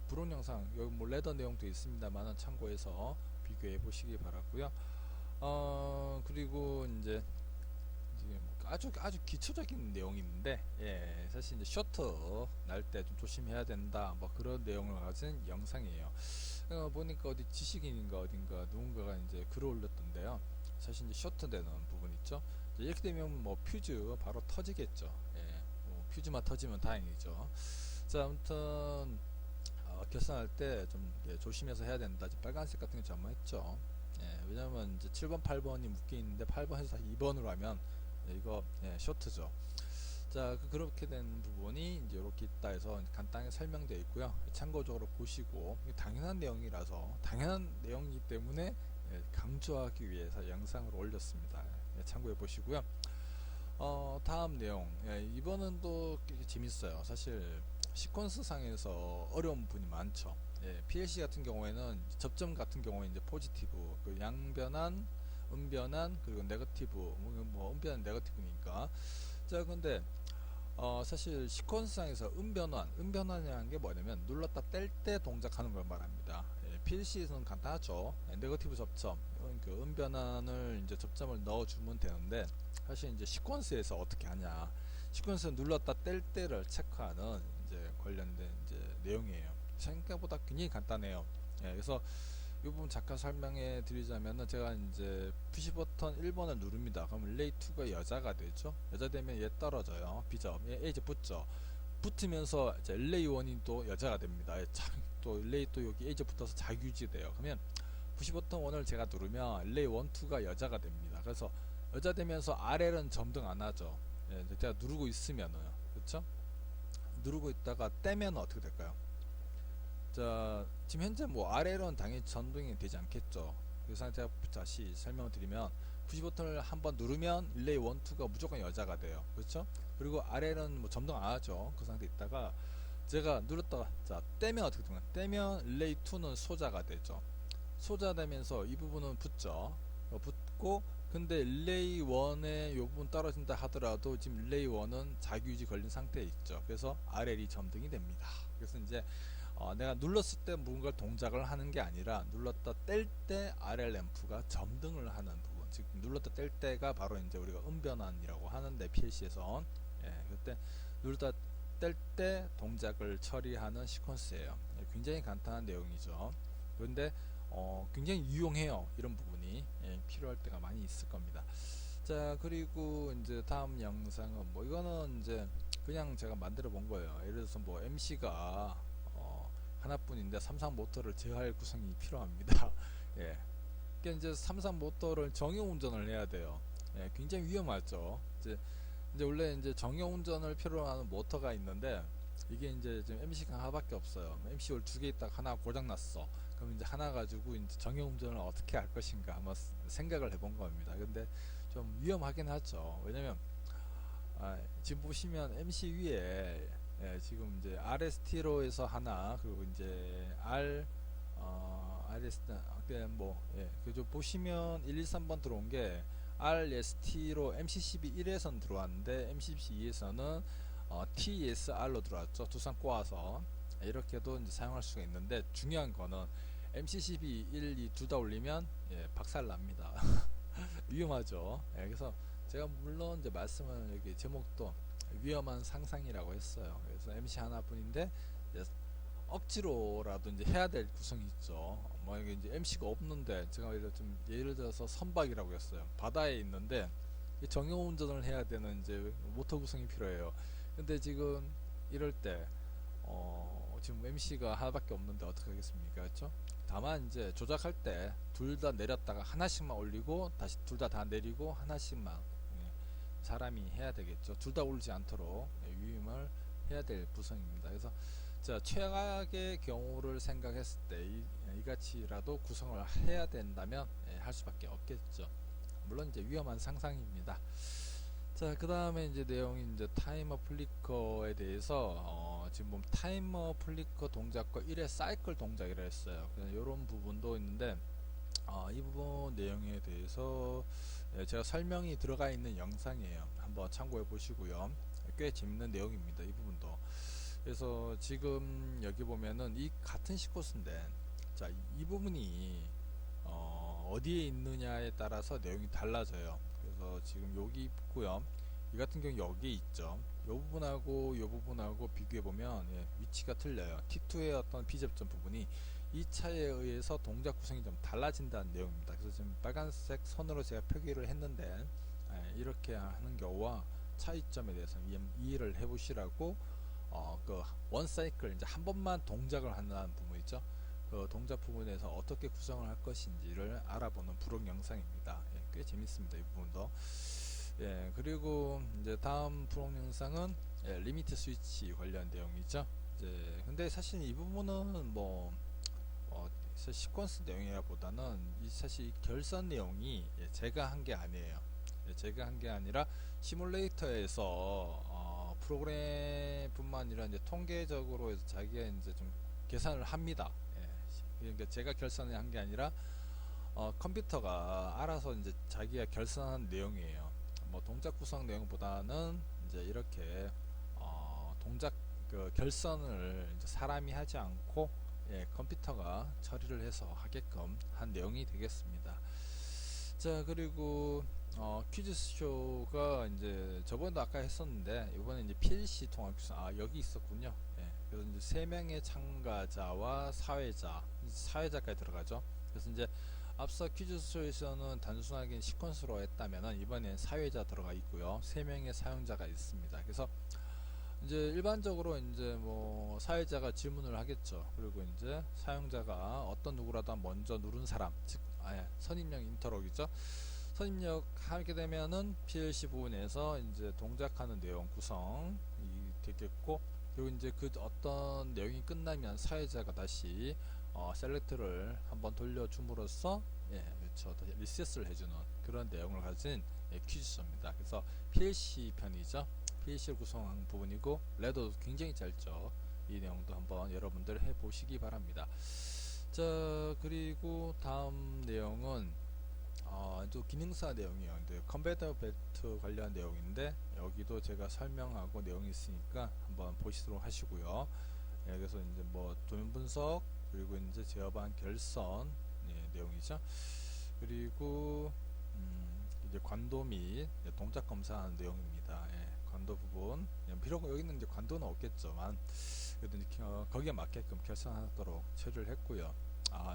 부록 영상 여기 뭐 레더 내용도 있습니다만 참고해서 비교해 보시기 바라고요. 그리고 이제 아주 기초적인 내용이 있는데 사실 이제 쇼트 날 때 좀 조심해야 된다 뭐 그런 내용을 가진 영상이에요. 보니까 어디 지식인인가 어딘가 누군가가 이제 글을 올렸던데요. 사실 이제 쇼트 되는 부분 있죠. 이렇게 되면 뭐 퓨즈 바로 터지겠죠. 뭐 퓨즈만 터지면 다행이죠. 자, 아무튼 결산할 때 좀 조심해서 해야 된다. 빨간색 같은 거 점화했죠. 왜냐면 이제 7번 8번이 묶여 있는데 8번에서 다시 2번으로 하면 이거 쇼트죠. 자, 그렇게 된 부분이 이제 이렇게 있다 해서 간단하게 설명되어 있고요. 참고적으로 보시고 당연한 내용이라서 당연한 내용이기 때문에 강조하기 위해서 영상을 올렸습니다. 참고해 보시고요. 다음 내용 이번은 또 재밌어요. 사실 시퀀스 상에서 어려운 부분이 많죠. PLC 같은 경우에는 접점 같은 경우에 이제 포지티브, 그 양변환, 음변환, 그리고 네거티브, 뭐 음변환, 네거티브니까. 자, 근데 사실 시퀀스상에서 음변환이라는 게 뭐냐면 눌렀다 뗄 때 동작하는 걸 말합니다. PLC에서는 간단하죠. 네거티브 접점, 그 음변환을 이제 접점을 넣어주면 되는데 사실 이제 시퀀스에서 어떻게 하냐? 시퀀스 눌렀다 뗄 때를 체크하는 이제 관련된 이제 내용이에요. 생각보다 굉장히 간단해요. 그래서 이 부분 잠깐 설명해 드리자면은 제가 이제 푸시 버튼 1번을 누릅니다. 그럼 릴레이 2가 여자가 되죠. 여자 되면 얘 떨어져요. B점. 얘 이제 붙죠. 붙으면서 이제 릴레이 1이 또 여자가 됩니다. 또 릴레이 또 여기 이제 붙어서 자유지 돼요. 그러면 푸시 버튼 1을 제가 누르면 릴레이 1, 2가 여자가 됩니다. 그래서 여자 되면서 RL은 점등 안 하죠. 제가 누르고 있으면은요. 그렇죠? 누르고 있다가 떼면 어떻게 될까요? 자, 지금 현재 뭐 RL은 당연히 전동이 되지 않겠죠. 그래서 제가 다시 설명을 드리면 푸시 버튼을 한번 누르면 릴레이 1, 2가 무조건 여자가 돼요. 그렇죠? 그리고 RL은 뭐 점등 안 하죠. 그 상태에 있다가 제가 눌렀다가 자 떼면 어떻게 되나요? 떼면 릴레이 2는 소자가 되죠. 소자 되면서 이 부분은 붙죠. 붙고 근데 릴레이 1에 이 부분 떨어진다 하더라도 지금 릴레이 1은 자기유지 걸린 상태에 있죠. 그래서 RL이 점등이 됩니다. 그래서 이제 내가 눌렀을 때 뭔가 동작을 하는 게 아니라 눌렀다 뗄 때 RL 램프가 점등을 하는 부분, 즉 눌렀다 뗄 때가 바로 이제 우리가 음변환이라고 하는데 PLC에서 그때 눌렀다 뗄 때 동작을 처리하는 시퀀스예요. 굉장히 간단한 내용이죠. 그런데 굉장히 유용해요. 이런 부분이 필요할 때가 많이 있을 겁니다. 자, 그리고 이제 다음 영상은 뭐 이거는 이제 그냥 제가 만들어 본 거예요. 예를 들어서 뭐 MC가 하나뿐인데 삼성 모터를 제어할 구성이 필요합니다. 예. 그러니까 이제 삼성 모터를 정형 운전을 해야 돼요. 예, 굉장히 위험하죠. 이제 원래 이제 정형 운전을 필요로 하는 모터가 있는데 이게 이제 지금 MC가 하나밖에 없어요. MC 두 개 있다가 하나 고장 났어. 그럼 이제 하나 가지고 이제 정형 운전을 어떻게 할 것인가 한번 생각을 해본 겁니다. 근데 좀 위험하긴 하죠. 왜냐면 지금 보시면 MC 위에 지금 이제 RST로에서 하나 그리고 이제 RS 그냥 뭐 그저 보시면 1, 2, 3번 들어온 게 RST로 MCCB 1에선 들어왔는데 MCCB 2에서는 TSR로 들어왔죠. 두 쌍 꼬아서 이렇게도 이제 사용할 수가 있는데 중요한 거는 MCCB 1, 2 둘 다 올리면 박살 납니다. 위험하죠. 그래서 제가 물론 이제 말씀을 여기 제목도 위험한 상상이라고 했어요. 그래서 MC 하나뿐인데 이제 억지로라도 이제 해야 될 구성이 있죠. 뭐 이게 이제 MC가 없는데 제가 예를 들어서 선박이라고 했어요. 바다에 있는데 정형 운전을 해야 되는 이제 모터 구성이 필요해요. 근데 지금 이럴 때 지금 MC가 하나밖에 없는데 어떻게 하겠습니까? 그렇죠? 다만 이제 조작할 때 둘 다 내렸다가 하나씩만 올리고 다시 둘 다 내리고 하나씩만 사람이 해야 되겠죠. 둘 다 올리지 않도록 유임을 해야 될 구성입니다. 그래서 자, 최악의 경우를 생각했을 때 이같이라도 구성을 해야 된다면 할 수밖에 없겠죠. 물론 이제 위험한 상상입니다. 자, 그 다음에 이제 내용이 이제 타이머 플리커에 대해서 지금 보면 타이머 플리커 동작과 1회 사이클 동작이라 했어요. 이런 부분도 있는데 이 부분 내용에 대해서 제가 설명이 들어가 있는 영상이에요. 한번 참고해 보시고요. 꽤 재밌는 내용입니다. 이 부분도. 그래서 지금 여기 보면은 이 같은 시코스인데 자, 이 부분이 어디에 있느냐에 따라서 내용이 달라져요. 그래서 지금 여기 있고요. 이 같은 경우 여기에 있죠. 이 부분하고 이 부분하고 비교해 보면 위치가 틀려요. T2의 어떤 비접점 부분이 이 차에 의해서 동작 구성이 좀 달라진다는 내용입니다. 그래서 지금 빨간색 선으로 제가 표기를 했는데 이렇게 하는 경우와 차이점에 대해서 이해를 해보시라고 그 원 사이클 이제 한 번만 동작을 한다는 부분 있죠. 그 동작 부분에서 어떻게 구성을 할 것인지를 알아보는 부록 영상입니다. 꽤 재밌습니다. 이 부분도. 그리고 이제 다음 부록 영상은 리미트 스위치 관련 내용이죠. 이제 근데 사실 이 부분은 뭐 시퀀스 내용이라보다는 사실 결선 내용이 제가 한 게 아니에요. 제가 한 게 아니라 시뮬레이터에서 프로그램뿐만 아니라 이제 통계적으로 해서 자기가 이제 좀 계산을 합니다. 그러니까 제가 결산을 한 게 아니라 컴퓨터가 알아서 이제 자기가 결산한 내용이에요. 뭐 동작 구성 내용보다는 이제 이렇게 동작 그 결선을 이제 사람이 하지 않고 컴퓨터가 처리를 해서 하게끔 한 내용이 되겠습니다. 자, 그리고 퀴즈쇼가 이제 저번에도 아까 했었는데 이번에 이제 PLC 통합 구성 여기 있었군요. 그래서 이제 3명의 참가자와 사회자까지 들어가죠. 그래서 이제 앞서 퀴즈쇼에서는 단순하게 시퀀스로 했다면은 이번엔 사회자 들어가 있고요. 3명의 사용자가 있습니다. 그래서 이제 일반적으로 이제 뭐 사회자가 질문을 하겠죠. 그리고 이제 사용자가 어떤 누구라도 먼저 누른 사람, 즉 선입력 인터럭이죠. 선입력 하게 되면은 PLC 부분에서 이제 동작하는 내용 구성이 되겠고, 그리고 이제 그 어떤 내용이 끝나면 사회자가 다시 셀렉트를 한번 돌려줌으로써 그렇죠, 리셋을 해주는 그런 내용을 가진 퀴즈쇼입니다. 그래서 PLC 편이죠. PLC를 구성한 부분이고 레더도 굉장히 짧죠. 이 내용도 한번 여러분들 해보시기 바랍니다. 자, 그리고 다음 내용은 또 기능사 내용이에요. 근데 컨베이터 벨트 관련 내용인데 여기도 제가 설명하고 내용이 있으니까 한번 보시도록 하시고요. 그래서 이제 뭐 도면 분석 그리고 이제 제어반 결선 내용이죠. 그리고 이제 관도 및 동작 검사하는 내용입니다. 관도 부분 비록 여기는 이제 관도는 없겠지만 그래도 이제 거기에 맞게끔 결선하도록 처리를 했고요.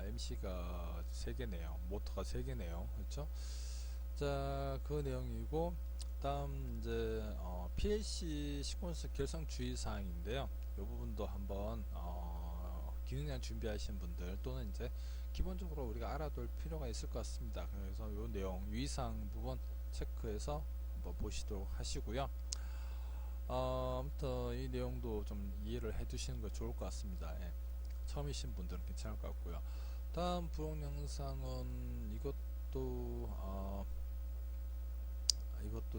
MC가 3개네요. 모터가 3개네요. 그렇죠? 자, 그 내용이고, 다음 이제 PLC 시퀀스 결성 주의 사항인데요. 이 부분도 한번 기능량 준비하시는 분들 또는 이제 기본적으로 우리가 알아둘 필요가 있을 것 같습니다. 그래서 이 내용 유의사항 부분 체크해서 한번 보시도록 하시고요. 아무튼 이 내용도 좀 이해를 해 두시는 거 좋을 것 같습니다. 예. 처음이신 분들은 괜찮을 것 같고요. 다음 부록 영상은 이것도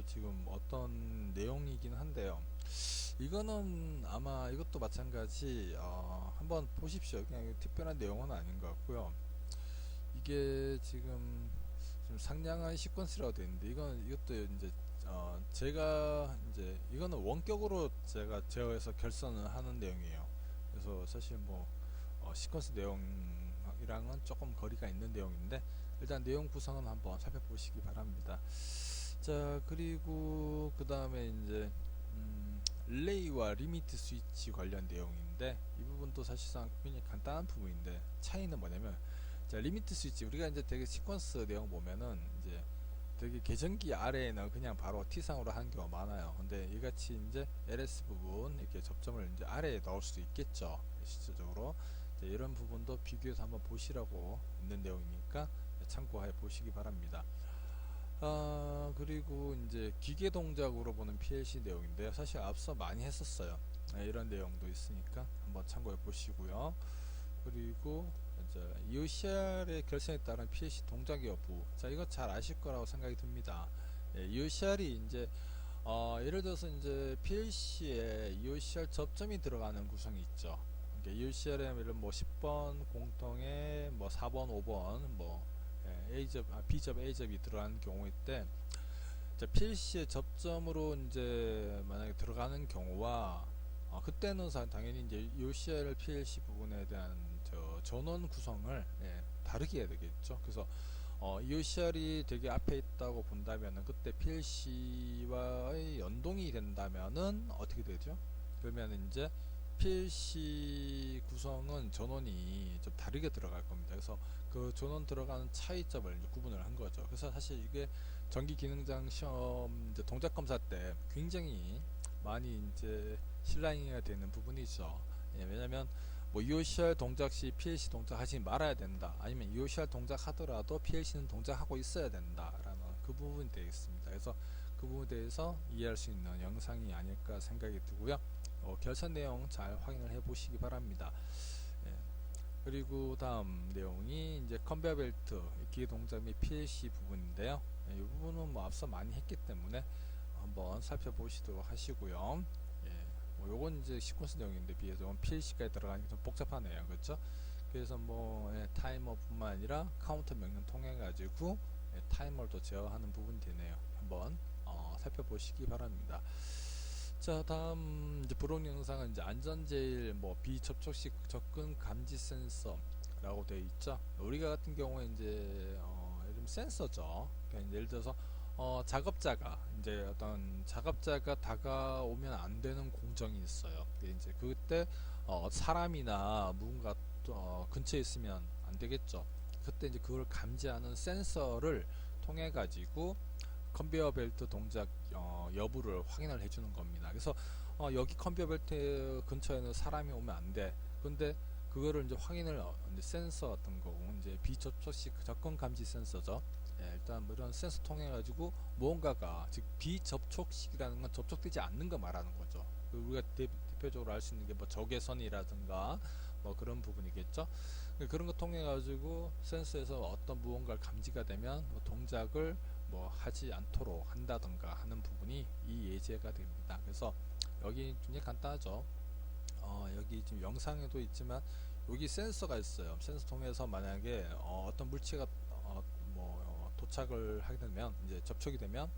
지금 어떤 내용이긴 한데요. 이거는 아마 이것도 마찬가지 한번 보십시오. 그냥 특별한 내용은 아닌 것 같고요. 이게 지금 좀 상냥한 시퀀스라고 되어 있는데 이것도 이제 제가 이제 이거는 원격으로 제가 제어해서 결선을 하는 내용이에요. 그래서 사실 뭐 시퀀스 내용이랑은 조금 거리가 있는 내용인데 일단 내용 구성은 한번 살펴보시기 바랍니다. 자, 그리고 그 다음에 이제 릴레이와 리미트 스위치 관련 내용인데 이 부분도 사실상 굉장히 간단한 부분인데 차이는 뭐냐면, 자, 리미트 스위치 우리가 이제 되게 시퀀스 내용 보면은 이제 되게 계정기 아래에는 그냥 바로 T상으로 하는 경우가 많아요. 근데 이같이 이제 LS 부분 이렇게 접점을 이제 아래에 넣을 수도 있겠죠. 실질적으로 이런 부분도 비교해서 한번 보시라고 있는 내용이니까 참고해 보시기 바랍니다. 그리고 이제 기계 동작으로 보는 PLC 내용인데요. 사실 앞서 많이 했었어요. 이런 내용도 있으니까 한번 참고해 보시고요. 그리고 이제 EOCR의 결성에 따른 PLC 동작 여부. 자, 이거 잘 아실 거라고 생각이 듭니다. EOCR이 이제 예를 들어서 이제 PLC에 EOCR 접점이 들어가는 구성이 있죠. 그러니까 EOCR에 뭐 10번 공통에 뭐 4번, 5번 뭐 A접, B접, A접이 들어가는 경우일 때, PLC의 접점으로 이제 만약에 들어가는 경우와 그때는 당연히 이제 EOCR PLC 부분에 대한 전원 구성을 다르게 해야 되겠죠. 그래서 EOCR이 되게 앞에 있다고 본다면은 그때 PLC와의 연동이 된다면은 어떻게 되죠? 그러면 이제 PLC 구성은 전원이 좀 다르게 들어갈 겁니다. 그래서 그 전원 들어가는 차이점을 이제 구분을 한 거죠. 그래서 사실 이게 전기 기능장 시험 이제 동작 검사 때 굉장히 많이 이제 실라인이 되는 부분이죠. 왜냐면 뭐 EOCR 동작 시 PLC 동작 하지 말아야 된다, 아니면 EOCR 동작 하더라도 PLC는 동작하고 있어야 된다라는 그 부분이 되겠습니다. 그래서 그 부분에 대해서 이해할 수 있는 영상이 아닐까 생각이 들고요. 결선 내용 잘 확인을 해 보시기 바랍니다. 그리고 다음 내용이 이제 컨베어 벨트 기계 동작 및 PLC 부분인데요. 이 부분은 뭐 앞서 많이 했기 때문에 한번 살펴보시도록 하시고요. 요건 이제 시퀀스 내용인데 비해서 PLC까지 들어가니까 좀 복잡하네요. 그렇죠? 그래서 뭐 타이머뿐만 아니라 카운터 명령 통해 가지고 타이머도 제어하는 부분이 되네요. 한번 살펴보시기 바랍니다. 자, 다음 이제 부록 영상은 이제 안전제일 뭐 비접촉식 접근 감지 센서라고 되어 있죠. 우리가 같은 경우에 이제 요즘 센서죠. 그러니까 예를 들어서 작업자가 이제 어떤 작업자가 다가오면 안 되는 공정이 있어요. 이제 그때 사람이나 누군가 근처에 있으면 안 되겠죠. 그때 이제 그걸 감지하는 센서를 통해 가지고 컨베이어 벨트 동작 여부를 확인을 해주는 겁니다. 그래서 여기 컨베이어 벨트 근처에는 사람이 오면 안 돼. 근데 그거를 이제 확인을 이제 센서 같은 거고 이제 비접촉식 접근 감지 센서죠. 일단 뭐 이런 센서 통해 가지고 무언가가 즉 비접촉식이라는 건 접촉되지 않는 거 말하는 거죠. 우리가 대표적으로 알 수 있는 게 뭐 적외선이라든가 뭐 그런 부분이겠죠. 그런 거 통해 가지고 센서에서 어떤 무언가를 감지가 되면 뭐 동작을 뭐 하지 않도록 한다던가 하는 부분이 이 예제가 됩니다. 그래서 여기 굉장히 간단하죠. 여기 지금 영상에도 있지만 여기 센서가 있어요. 센서 통해서 만약에 어떤 물체가 도착을 하게 되면 이제 접촉이 되면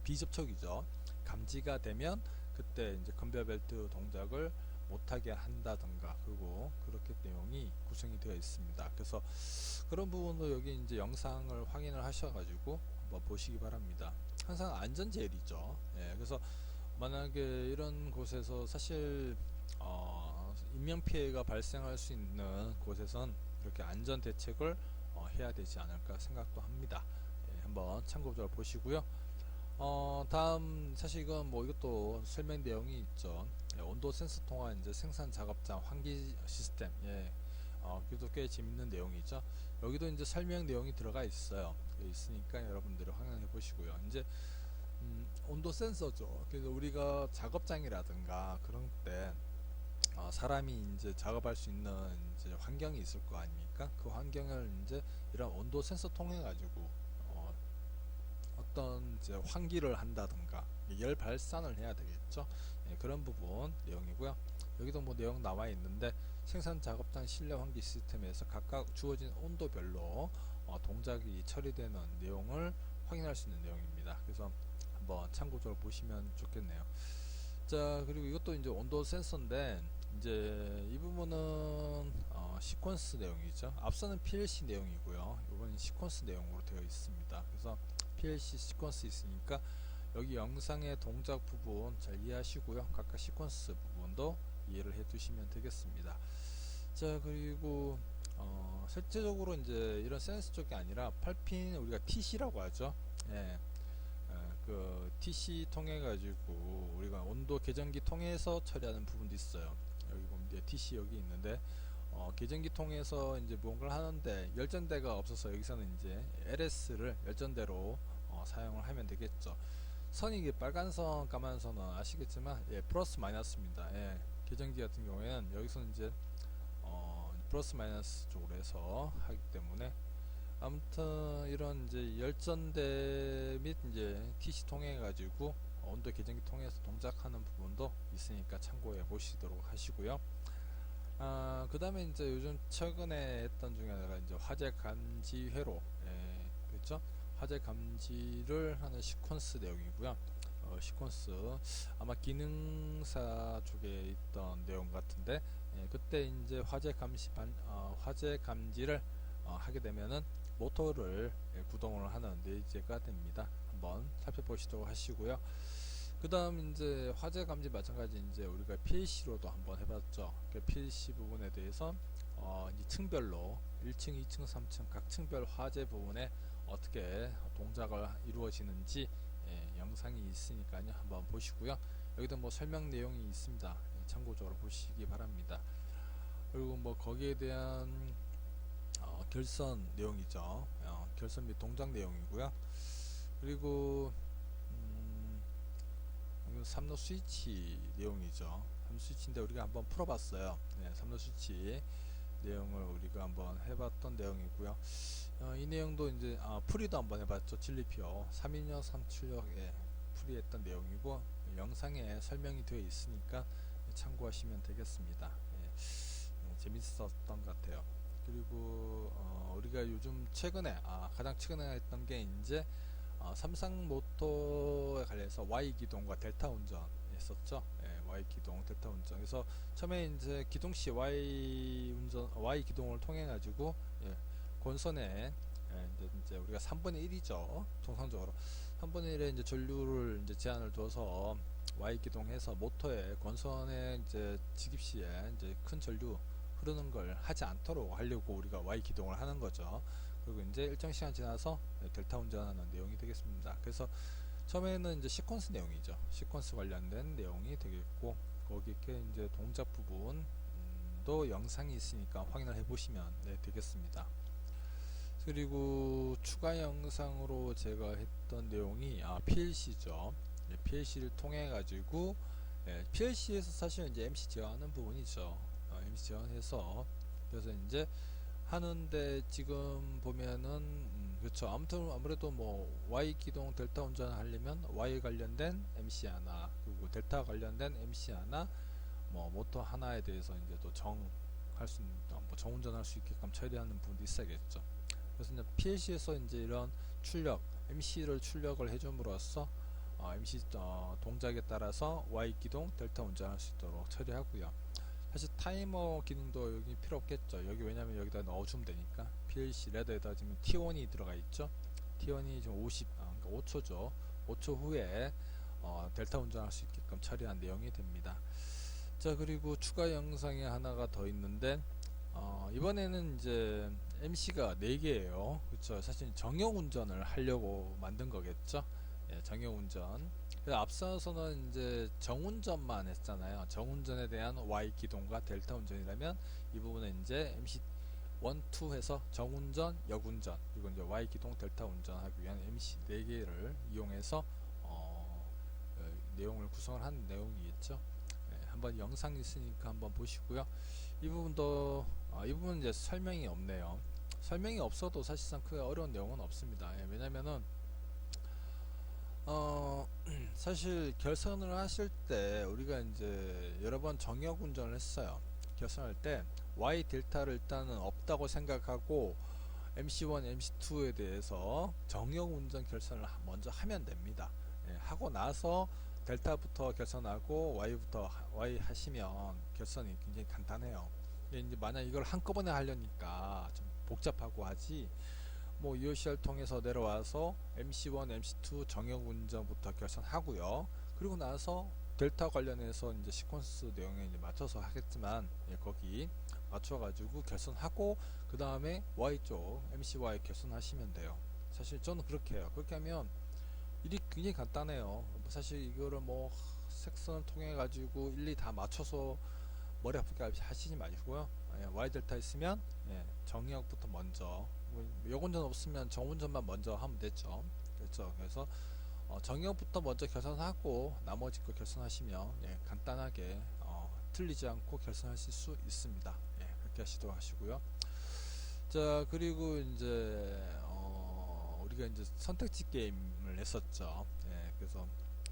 비접촉이죠. 감지가 되면 그때 이제 컨베이어 벨트 동작을 못하게 한다던가, 그리고 그렇게 내용이 구성이 되어 있습니다. 그래서 그런 부분도 여기 이제 영상을 확인을 하셔가지고 한번 보시기 바랍니다. 항상 안전제일이죠. 그래서 만약에 이런 곳에서 사실 인명피해가 발생할 수 있는 곳에선 이렇게 안전대책을 해야 되지 않을까 생각도 합니다. 한번 한번 참고적으로 보시고요. 다음 사실 이건 뭐 이것도 설명 내용이 있죠. 예, 온도 센서 통한 이제 생산 작업장 환기 시스템. 예. 그래도 꽤 재밌는 내용이죠. 여기도 이제 설명 내용이 들어가 있어요. 있으니까 여러분들이 확인해 보시고요. 이제 온도 센서죠. 그래서 우리가 작업장이라든가 그런 때 사람이 이제 작업할 수 있는 이제 환경이 있을 거 아닙니까? 그 환경을 이제 이런 온도 센서 통해 가지고 어떤 이제 환기를 한다든가 열 발산을 해야 되겠죠. 예, 그런 부분 내용이고요. 여기도 뭐 내용 나와 있는데 생산 작업장 실내 환기 시스템에서 각각 주어진 온도별로 동작이 처리되는 내용을 확인할 수 있는 내용입니다. 그래서 한번 참고적으로 보시면 좋겠네요. 자, 그리고 이것도 이제 온도 센서인데 이제 이 부분은 시퀀스 내용이죠. 앞서는 PLC 내용이고요. 이건 시퀀스 내용으로 되어 있습니다. 그래서 PLC 시퀀스 있으니까 여기 영상의 동작 부분 잘 이해하시고요. 각각 시퀀스 부분도 이해를 해 두시면 되겠습니다. 자, 그리고 실제적으로 이제 이런 센서 쪽이 아니라 8핀 우리가 TC라고 하죠. 예. 그 TC 통해 가지고 우리가 온도 계정기 통해서 처리하는 부분도 있어요. 여기 보면 이제 TC 여기 있는데 계정기 통해서 이제 무언가를 하는데 열전대가 없어서 여기서는 이제 LS를 열전대로 사용을 하면 되겠죠. 선이 이게 빨간 선, 까만 선은 아시겠지만 예, 플러스 마이너스입니다. 예, 계정기 같은 경우에는 여기서는 이제 플러스 마이너스 쪽으로 해서 하기 때문에 아무튼 이런 이제 열전대 및 이제 TC 통해 가지고 온도 계정기 통해서 동작하는 부분도 있으니까 참고해 보시도록 하시고요. 그 다음에 이제 요즘 최근에 했던 중에 하나가 이제 화재 감지 회로, 예, 그렇죠? 화재 감지를 하는 시퀀스 내용이고요. 시퀀스 아마 기능사 쪽에 있던 내용 같은데, 예, 그때 이제 화재 감지를 하게 되면은 모터를 구동을 하는 내재가 됩니다. 한번 살펴보시도록 하시고요. 그 다음 이제 화재 감지 마찬가지 이제 우리가 PLC로도 한번 해봤죠. 그 PLC 부분에 대해서 이제 층별로 1층, 2층, 3층 각 층별 화재 부분에 어떻게 동작을 이루어지는지 영상이 있으니까요. 한번 보시고요. 여기도 뭐 설명 내용이 있습니다. 참고적으로 보시기 바랍니다. 그리고 뭐 거기에 대한 결선 내용이죠. 결선 및 동작 내용이고요. 그리고 3로 스위치 내용이죠. 3로 스위치인데 우리가 한번 풀어봤어요. 네, 3로 스위치 내용을 우리가 한번 해봤던 내용이고요. 이 내용도 이제 풀이도 한번 해봤죠. 진리표 3인역 3출력에 풀이했던 내용이고 영상에 설명이 되어 있으니까 참고하시면 되겠습니다. 재밌었던 것 같아요. 그리고 우리가 요즘 최근에 가장 최근에 했던 게 이제 삼성 모터에 관련해서 Y 기동과 델타 운전 했었죠. 예, Y 기동, 델타 운전. 그래서 처음에 이제 기동 시 Y 기동을 통해 가지고 권선에 이제 우리가 3분의 1이죠. 통상적으로 3분의 1의 이제 전류를 이제 제한을 둬서 Y 기동해서 모터에 권선에 이제 지급 시에 이제 큰 전류 흐르는 걸 하지 않도록 하려고 우리가 Y 기동을 하는 거죠. 그리고 이제 일정 시간 지나서 델타 운전하는 내용이 되겠습니다. 그래서 처음에는 이제 시퀀스 내용이죠. 시퀀스 관련된 내용이 되겠고 거기에 이제 동작 부분도 영상이 있으니까 확인을 해보시면 되겠습니다. 그리고 추가 영상으로 제가 했던 내용이 PLC죠. PLC를 통해 가지고 PLC에서 사실 이제 MC 제어하는 부분이죠. MC 제어해서 그래서 이제 하는데 지금 보면은 그렇죠. 아무튼 아무래도 뭐 Y 기동 델타 운전 하려면 Y 관련된 MC 하나 그리고 델타 관련된 MC 하나 뭐 모터 하나에 대해서 이제 또 정할 수 있는 뭐 정운전할 수 있게끔 처리하는 부분도 있어야겠죠. 그래서 이제 PLC에서 이제 이런 출력 MC를 출력을 해줌으로써 MC 동작에 따라서 Y 기동 델타 운전할 수 있도록 처리하고요. 사실 타이머 기능도 여기 필요 없겠죠. 여기 왜냐면 여기다 넣어주면 되니까. PLC 레더에다 지금 T1이 들어가 있죠. T1이 지금 50, 그러니까 5초죠. 5초 후에 델타 운전할 수 있게끔 처리한 내용이 됩니다. 자, 그리고 추가 영상이 하나가 더 있는데 이번에는 이제 MC가 4개예요. 그쵸. 사실 정형 운전을 하려고 만든 거겠죠. 예, 정형 운전. 그래서 앞서서는 이제 정운전만 했잖아요. 정운전에 대한 Y 기동과 델타 운전이라면 이 부분은 이제 MC 1, 2 해서 정운전, 역운전, 그리고 이제 Y 기동, 델타 운전하기 위한 MC 4개를 이용해서 내용을 구성을 한 내용이겠죠. 예, 한번 영상 있으니까 한번 보시고요. 이 부분도 이 부분은 이제 설명이 없네요. 설명이 없어도 사실상 크게 어려운 내용은 없습니다. 예, 왜냐면은 사실 결선을 하실 때 우리가 이제 여러 번 정역 운전을 했어요. 결선할 때 Y 델타를 일단은 없다고 생각하고 MC1, MC2에 대해서 정역 운전 결선을 먼저 하면 됩니다. 예, 하고 나서 델타부터 결선하고 Y부터 Y 하시면 결선이 굉장히 간단해요. 이제 만약 이걸 한꺼번에 하려니까 좀 복잡하고 하지, 뭐 UCR 통해서 내려와서 MC1, MC2 정역 운전부터 결선하고요. 그리고 나서 델타 관련해서 이제 시퀀스 내용에 이제 맞춰서 하겠지만, 예, 거기 맞춰가지고 결선하고 그 다음에 Y쪽 MCY 결선하시면 돼요. 사실 저는 그렇게 해요. 그렇게 하면 일이 굉장히 간단해요. 사실 이거를 뭐 섹선을 통해 가지고 일일이 다 맞춰서 머리 아프게 하시지 마시고요. 예, Y 델타 있으면 예, 정역부터 먼저, 역운전 없으면 정운전만 먼저 하면 되죠. 그렇죠. 그래서 정역부터 먼저 결선하고 나머지 거 결선하시면 예, 간단하게 틀리지 않고 결선하실 수 있습니다. 예, 그렇게 하시도록 하시고요. 자, 그리고 이제 우리가 이제 선택지 게임을 했었죠. 예, 그래서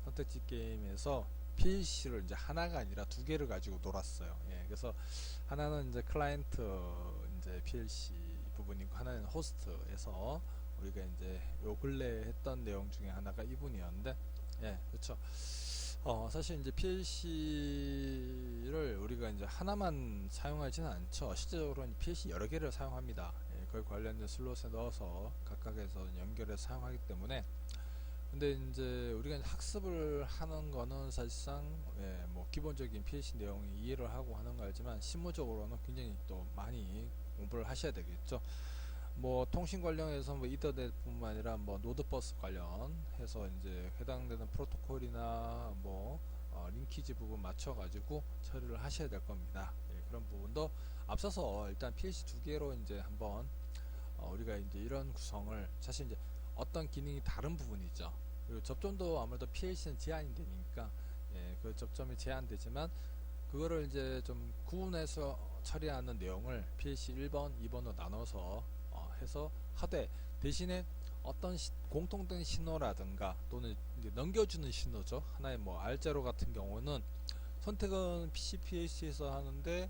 선택지 게임에서 PLC를 이제 하나가 아니라 2개를 가지고 놀았어요. 예, 그래서 하나는 이제 클라이언트 이제 PLC 부분이고 하나는 호스트에서 우리가 이제 요 근래 했던 내용 중에 하나가 이 부분이었는데, 예, 그렇죠. 사실 이제 PLC를 우리가 이제 하나만 사용하지는 않죠. 실제적으로 PLC 여러 개를 사용합니다. 예, 그걸 관련된 슬롯에 넣어서 각각에서 연결해서 사용하기 때문에. 근데 이제 우리가 이제 학습을 하는 거는 사실상 예, 뭐 기본적인 PLC 내용을 이해를 하고 하는 거 알지만 실무적으로는 굉장히 또 많이 공부를 하셔야 되겠죠. 뭐 통신 관련해서 뭐 이더넷뿐만 아니라 뭐 노드버스 관련해서 이제 해당되는 프로토콜이나 뭐 링키지 부분 맞춰 가지고 처리를 하셔야 될 겁니다. 예, 그런 부분도 앞서서 일단 PLC 2개로 이제 한번 우리가 이제 이런 구성을, 사실 이제 어떤 기능이 다른 부분이죠. 그리고 접점도 아무래도 PLC는 제한이 되니까 예, 그 접점이 제한되지만 그거를 이제 좀 구분해서 처리하는 내용을 PLC 1번, 2번으로 나눠서 해서 하되, 대신에 어떤 공통된 신호라든가 또는 이제 넘겨주는 신호죠. 하나의 뭐 R0 같은 경우는 선택은 PCPLC에서 하는데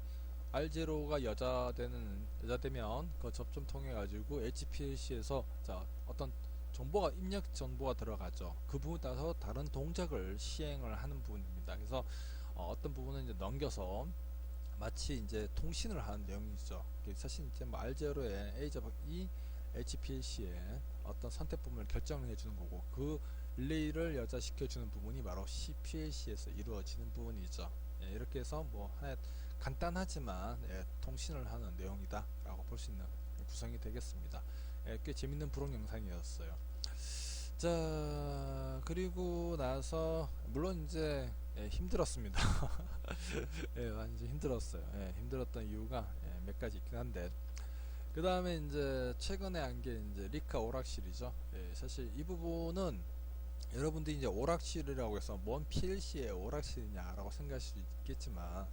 R0가 여자되면 그 접점 통해 가지고 HPLC에서 자 어떤 정보가, 입력 정보가 들어가죠. 그 부분에 따라서 다른 동작을 시행을 하는 부분입니다. 그래서 어떤 부분은 이제 넘겨서 마치 이제 통신을 하는 내용이죠. 사실 이제 뭐 R0에 A HPLC에 어떤 선택 부분을 결정을 해주는 거고, 그 릴레이를 여자시켜주는 부분이 바로 CPLC에서 이루어지는 부분이죠. 예, 이렇게 해서 뭐 하나 간단하지만 예, 통신을 하는 내용이다 라고 볼 수 있는 구성이 되겠습니다. 예, 꽤 재밌는 브록 영상이었어요. 자, 그리고 나서 물론 이제 예, 힘들었습니다. 예, 완전 힘들었어요. 예, 힘들었던 이유가 예, 몇 가지 있긴 한데, 그 다음에 이제 최근에 한 게 이제 리카 오락실이죠. 예, 사실 이 부분은 여러분들이 이제 오락실이라고 해서 뭔 PLC의 오락실이냐라고 생각할 수 있겠지만,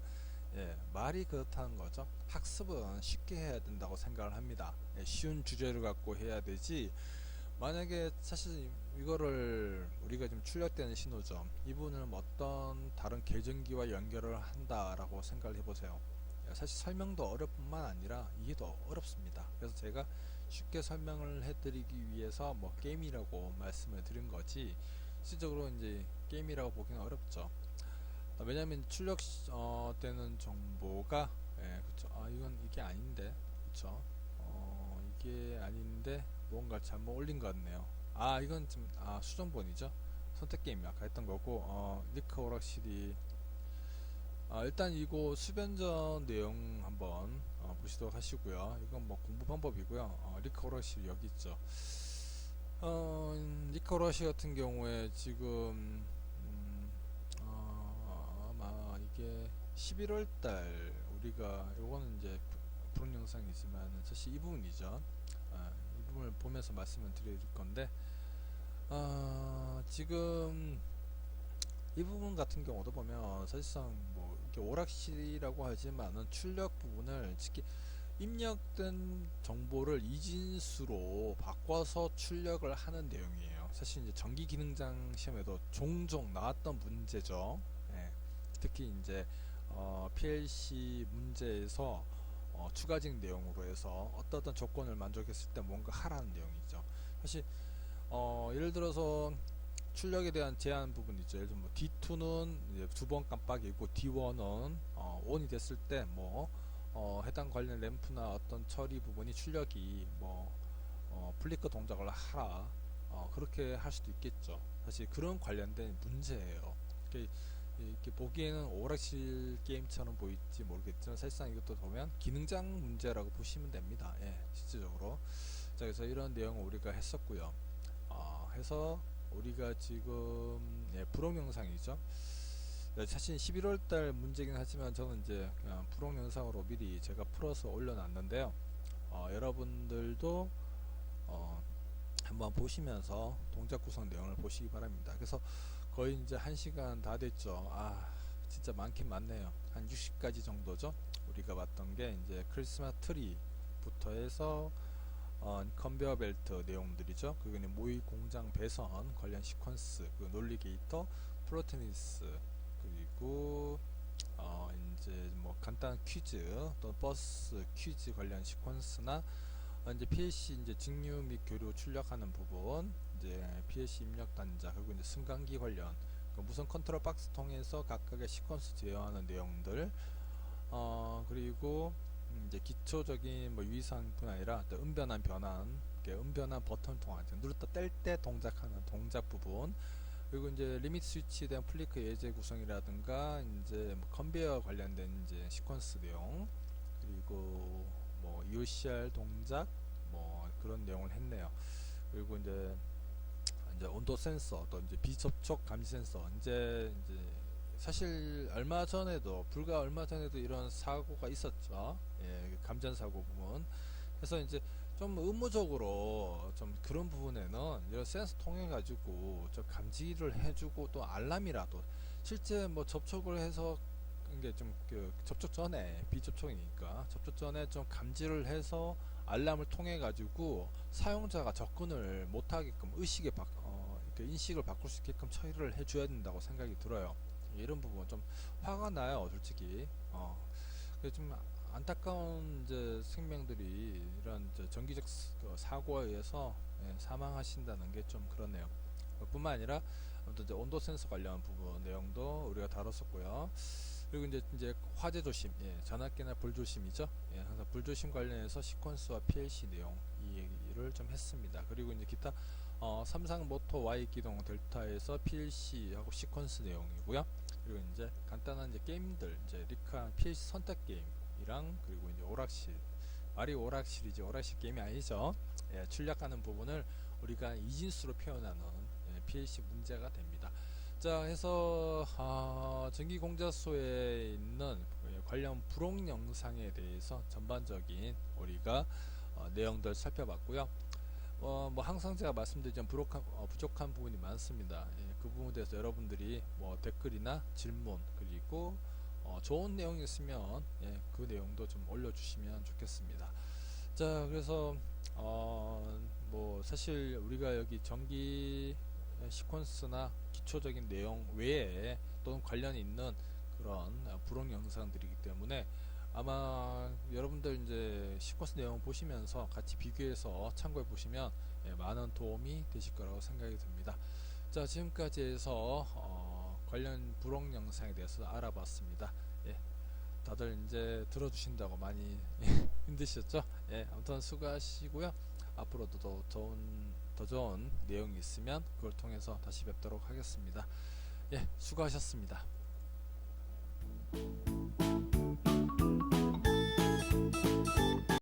예, 말이 그렇다는 거죠. 학습은 쉽게 해야 된다고 생각을 합니다. 예, 쉬운 주제를 갖고 해야 되지, 만약에 사실 이거를 우리가 지금 출력되는 신호죠. 이 부분을 뭐 어떤 다른 계정기와 연결을 한다라고 생각을 해보세요. 사실 설명도 어렵 뿐만 아니라 이게 더 어렵습니다. 그래서 제가 쉽게 설명을 해드리기 위해서 뭐 게임이라고 말씀을 드린 거지, 실질적으로 이제 게임이라고 보기는 어렵죠. 왜냐하면 출력 되는 정보가 예, 그쵸. 이건 이게 아닌데, 그쵸. 이게 아닌데 뭔가 잘못 올린 것 같네요. 이건 좀 수정본이죠. 선택 게임 아까 했던 거고, 리카 오락실이 일단 이거 수변전 내용 한번 보시도록 하시고요. 이건 뭐 공부 방법이고요. 리커러시 여기 있죠. 리커러시 같은 경우에 지금 아마 이게 11월달 우리가 요거는 이제 부른 영상이지만 사실 이 부분이죠. 이 부분을 보면서 말씀을 드릴 건데 지금 이 부분 같은 경우도 보면 사실상 뭐 이렇게 오락실이라고 하지만은 출력 부분을 특히 입력된 정보를 이진수로 바꿔서 출력을 하는 내용이에요. 사실 이제 전기 기능장 시험에도 종종 나왔던 문제죠. 예. 특히 이제 PLC 문제에서 추가적 내용으로 해서 어떤 조건을 만족했을 때 뭔가 하라는 내용이죠. 사실 예를 들어서 출력에 대한 제한 부분 있죠. 예를 들면 뭐 D2는 이제 2번 깜빡이고 D1은 ON이 됐을 때 뭐 해당 관련 램프나 어떤 처리 부분이 출력이 뭐 플리커 동작을 하라 그렇게 할 수도 있겠죠. 사실 그런 관련된 문제예요. 이렇게 보기에는 오락실 게임처럼 보일지 모르겠지만 사실상 이것도 보면 기능장 문제라고 보시면 됩니다. 예, 실질적으로. 자, 그래서 이런 내용을 우리가 했었고요. 해서 우리가 지금 부록 영상이죠. 사실 11월달 문제긴 하지만 저는 이제 그냥 부록 영상으로 미리 제가 풀어서 올려놨는데요. 여러분들도 한번 보시면서 동작 구성 내용을 보시기 바랍니다. 그래서 거의 이제 1시간 다 됐죠. 진짜 많긴 많네요. 한 60가지 정도죠. 우리가 봤던 게 이제 크리스마스 트리부터 해서 컨베어 벨트 내용들이죠. 그리고 모의 공장 배선 관련 시퀀스, 그 논리 게이터, 프로테니스, 그리고 이제 뭐 간단한 퀴즈 또 버스 퀴즈 관련 시퀀스나 이제 PLC 이제 직류 및 교류 출력하는 부분, 이제 PLC 입력 단자, 그리고 이제 승강기 관련 무선 컨트롤 박스 통해서 각각의 시퀀스 제어하는 내용들, 그리고 이제 기초적인 뭐 유의사항뿐 아니라 또 은변환 변환, 은변환 버튼 통화, 눌렀다 뗄 때 동작하는 동작 부분, 그리고 이제 리밋 스위치에 대한 플리크 예제 구성이라든가 이제 뭐 컨베이어 관련된 이제 시퀀스 내용, 그리고 뭐 UCR 동작 뭐 그런 내용을 했네요. 그리고 이제 온도 센서, 또 이제 비접촉 감지 센서, 이제 사실 불과 얼마 전에도 이런 사고가 있었죠. 예, 감전 사고 부분. 그래서 이제 좀 의무적으로 좀 그런 부분에는 이런 센서 통해 가지고 좀 감지를 해주고 또 알람이라도 실제 뭐 접촉을 해서 이게 좀 접촉 전에 비접촉이니까 접촉 전에 좀 감지를 해서 알람을 통해 가지고 사용자가 접근을 못하게끔 인식을 바꿀 수 있게끔 처리를 해줘야 된다고 생각이 들어요. 이런 부분 좀 화가 나요, 솔직히. 좀 안타까운 이제 생명들이 이런 전기적 사고에 의해서 사망하신다는 게 좀 그렇네요. 뿐만 아니라 아무튼 이제 온도 센서 관련 부분 내용도 우리가 다뤘었고요. 그리고 이제 화재 조심, 전압기나 불 조심이죠. 항상 불 조심 관련해서 시퀀스와 PLC 내용 이 얘기를 좀 했습니다. 그리고 이제 기타 삼상 모터 Y 기동 델타에서 PLC하고 시퀀스 내용이고요. 그리고 이제 간단한 이제 게임들, 이제 리카 PLC 선택 게임이랑, 그리고 이제 오락실, 말이 오락실이지 오락실 게임이 아니죠. 출력하는 부분을 우리가 이진수로 표현하는 PLC 문제가 됩니다. 자, 해서 전기공자소에 있는 관련 부록 영상에 대해서 전반적인 우리가 내용들 살펴봤고요. 뭐 항상 제가 말씀드리지만 부족한 부분이 많습니다. 그 부분에 대해서 여러분들이 뭐 댓글이나 질문, 그리고 좋은 내용이 있으면 그 내용도 좀 올려주시면 좋겠습니다. 자, 그래서 뭐 사실 우리가 여기 전기 시퀀스나 기초적인 내용 외에 또는 관련이 있는 그런 부록 영상들이기 때문에 아마 여러분들 이제 시퀀스 내용 보시면서 같이 비교해서 참고해 보시면 많은 도움이 되실 거라고 생각이 듭니다. 자, 지금까지 해서 관련 부록 영상에 대해서 알아봤습니다. 다들 이제 들어주신다고 많이 힘드셨죠? 아무튼 수고하시고요. 앞으로도 더 좋은 내용이 있으면 그걸 통해서 다시 뵙도록 하겠습니다. 수고하셨습니다.